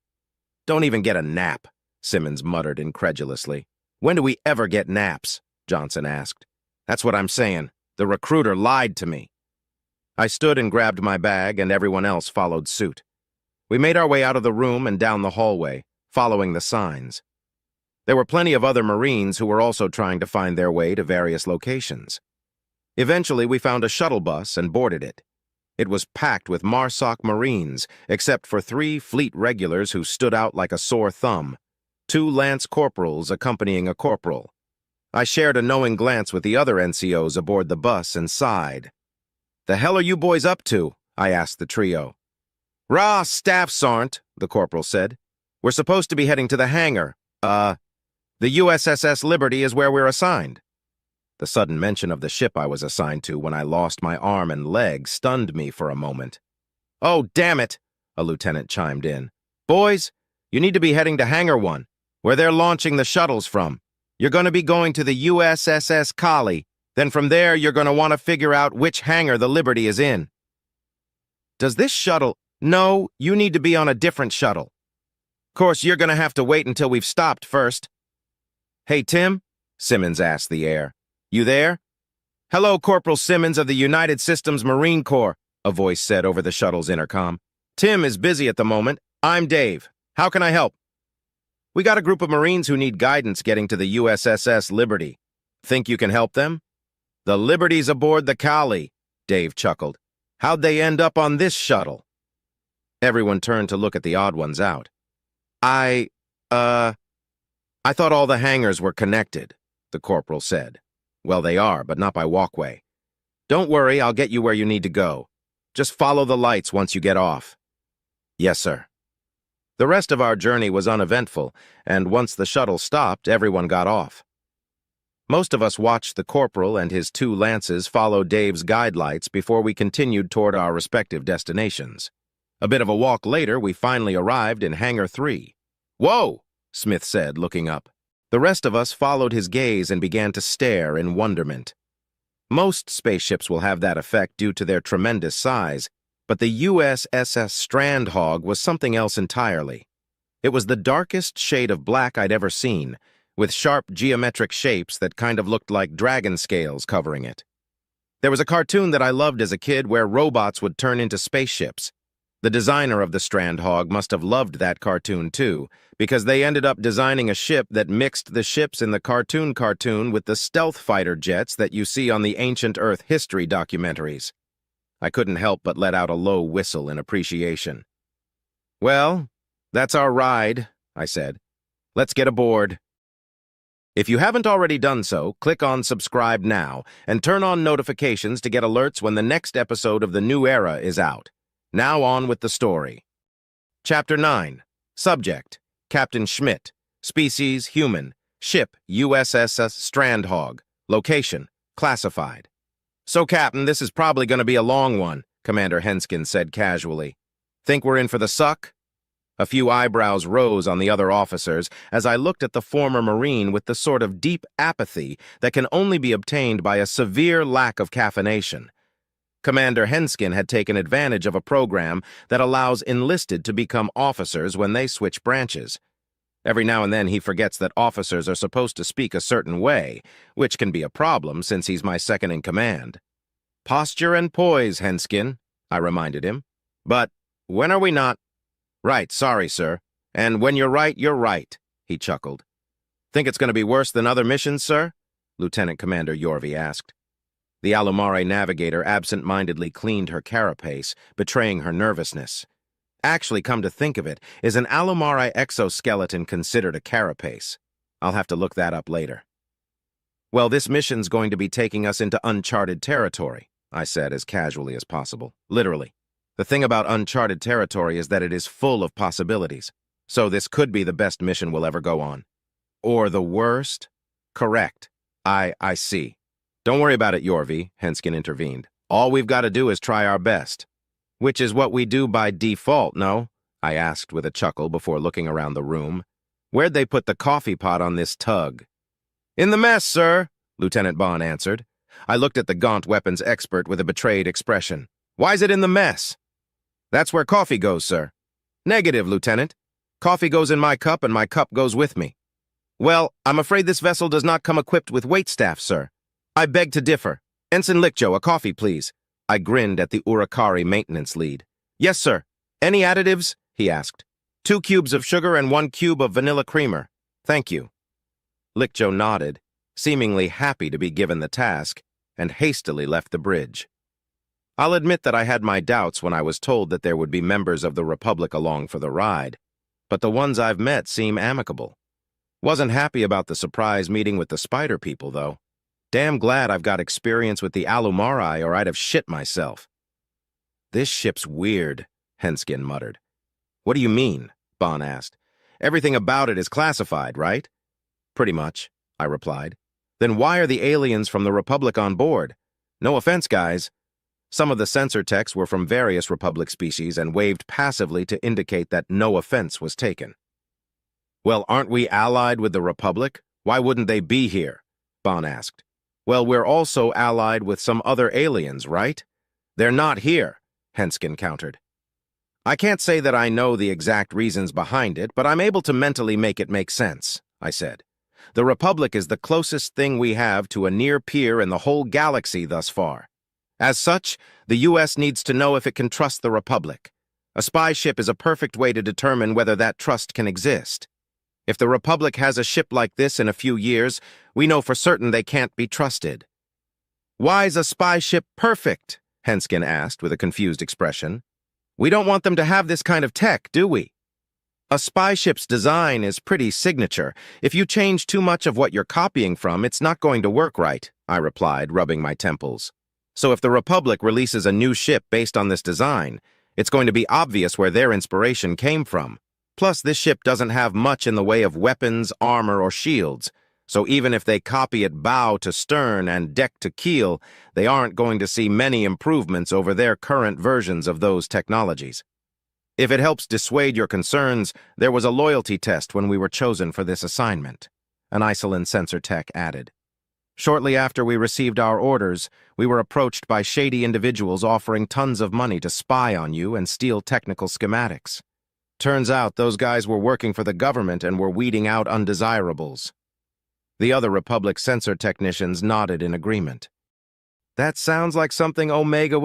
Don't even get a nap, Simmons muttered incredulously. When do we ever get naps? Johnson asked. That's what I'm saying. The recruiter lied to me. I stood and grabbed my bag, and everyone else followed suit. We made our way out of the room and down the hallway, following the signs. There were plenty of other Marines who were also trying to find their way to various locations. Eventually, we found a shuttle bus and boarded it. It was packed with MARSOC Marines, except for 3 fleet regulars who stood out like a sore thumb, 2 lance corporals accompanying a corporal. I shared a knowing glance with the other NCOs aboard the bus and sighed. The hell are you boys up to? I asked the trio. Rah, Staff Sergeant, the corporal said. We're supposed to be heading to the hangar. The USSS Liberty is where we're assigned. The sudden mention of the ship I was assigned to when I lost my arm and leg stunned me for a moment. Oh, damn it, a lieutenant chimed in. Boys, you need to be heading to Hangar 1, where they're launching the shuttles from. You're going to be going to the USSS Kali. Then from there, you're going to want to figure out which hangar the Liberty is in. Does this shuttle... No, you need to be on a different shuttle. Of course, you're going to have to wait until we've stopped first. Hey, Tim? Simmons asked the air. You there? Hello, Corporal Simmons of the United Systems Marine Corps, a voice said over the shuttle's intercom. Tim is busy at the moment. I'm Dave. How can I help? We got a group of Marines who need guidance getting to the USSS Liberty. Think you can help them? The Liberty's aboard the Kali, Dave chuckled. How'd they end up on this shuttle? Everyone turned to look at the odd ones out. I thought all the hangars were connected, the corporal said. Well, they are, but not by walkway. Don't worry, I'll get you where you need to go. Just follow the lights once you get off. Yes, sir. The rest of our journey was uneventful, and once the shuttle stopped, everyone got off. Most of us watched the corporal and his 2 lances follow Dave's guide lights before we continued toward our respective destinations. A bit of a walk later, we finally arrived in Hangar 3. Whoa, Smith said, looking up. The rest of us followed his gaze and began to stare in wonderment. Most spaceships will have that effect due to their tremendous size, but the USS Strandhog was something else entirely. It was the darkest shade of black I'd ever seen, with sharp geometric shapes that kind of looked like dragon scales covering it. There was a cartoon that I loved as a kid where robots would turn into spaceships. The designer of the Strandhog must have loved that cartoon too, because they ended up designing a ship that mixed the ships in the cartoon with the stealth fighter jets that you see on the ancient Earth history documentaries. I couldn't help but let out a low whistle in appreciation. Well, that's our ride, I said. Let's get aboard. If you haven't already done so, click on subscribe now and turn on notifications to get alerts when the next episode of The New Era is out. Now on with the story. Chapter 9. Subject: Captain Schmidt. Species: Human. Ship: USS Strandhog. Location: Classified. So, Captain, this is probably going to be a long one, Commander Henskin said casually. Think we're in for the suck? A few eyebrows rose on the other officers as I looked at the former Marine with the sort of deep apathy that can only be obtained by a severe lack of caffeination. Commander Henskin had taken advantage of a program that allows enlisted to become officers when they switch branches. Every now and then he forgets that officers are supposed to speak a certain way, which can be a problem since he's my second-in-command. Posture and poise, Henskin, I reminded him. But when are we not? Right, sorry, sir. And when you're right, he chuckled. Think it's going to be worse than other missions, sir? Lieutenant Commander Yorvi asked. The Alumare navigator absent-mindedly cleaned her carapace, betraying her nervousness. Actually, come to think of it, is an Alumare exoskeleton considered a carapace? I'll have to look that up later. Well, this mission's going to be taking us into uncharted territory, I said as casually as possible. Literally. The thing about uncharted territory is that it is full of possibilities. So this could be the best mission we'll ever go on. Or the worst? Correct. I see. Don't worry about it, Yorvi, Henskin intervened. All we've got to do is try our best. Which is what we do by default, no? I asked with a chuckle before looking around the room. Where'd they put the coffee pot on this tug? In the mess, sir, Lieutenant Bond answered. I looked at the gaunt weapons expert with a betrayed expression. Why's it in the mess? That's where coffee goes, sir. Negative, Lieutenant. Coffee goes in my cup and my cup goes with me. Well, I'm afraid this vessel does not come equipped with waitstaff, sir. I beg to differ. Ensign Lickjo, a coffee, please. I grinned at the Urakari maintenance lead. Yes, sir. Any additives? He asked. 2 cubes of sugar and 1 cube of vanilla creamer. Thank you. Lickjo nodded, seemingly happy to be given the task, and hastily left the bridge. I'll admit that I had my doubts when I was told that there would be members of the Republic along for the ride, but the ones I've met seem amicable. Wasn't happy about the surprise meeting with the spider people, though. Damn glad I've got experience with the Alumari or I'd have shit myself. This ship's weird, Henskin muttered. What do you mean? Bond asked. Everything about it is classified, right? Pretty much, I replied. Then why are the aliens from the Republic on board? No offense, guys. Some of the sensor techs were from various Republic species and waved passively to indicate that no offense was taken. Well, aren't we allied with the Republic? Why wouldn't they be here? Bond asked. Well, we're also allied with some other aliens, right? They're not here, Henskin countered. I can't say that I know the exact reasons behind it, but I'm able to mentally make it make sense, I said. The Republic is the closest thing we have to a near peer in the whole galaxy thus far. As such, the U.S. needs to know if it can trust the Republic. A spy ship is a perfect way to determine whether that trust can exist. If the Republic has a ship like this in a few years, we know for certain they can't be trusted. Why's a spy ship perfect? Henskin asked with a confused expression. We don't want them to have this kind of tech, do we? A spy ship's design is pretty signature. If you change too much of what you're copying from, it's not going to work right, I replied, rubbing my temples. So if the Republic releases a new ship based on this design, it's going to be obvious where their inspiration came from. Plus, this ship doesn't have much in the way of weapons, armor, or shields, so even if they copy it bow to stern and deck to keel, they aren't going to see many improvements over their current versions of those technologies. If it helps dissuade your concerns, there was a loyalty test when we were chosen for this assignment, an Iceland sensor tech added. Shortly after we received our orders, we were approached by shady individuals offering tons of money to spy on you and steal technical schematics. Turns out those guys were working for the government and were weeding out undesirables. The other Republic sensor technicians nodded in agreement. That sounds like something Omega would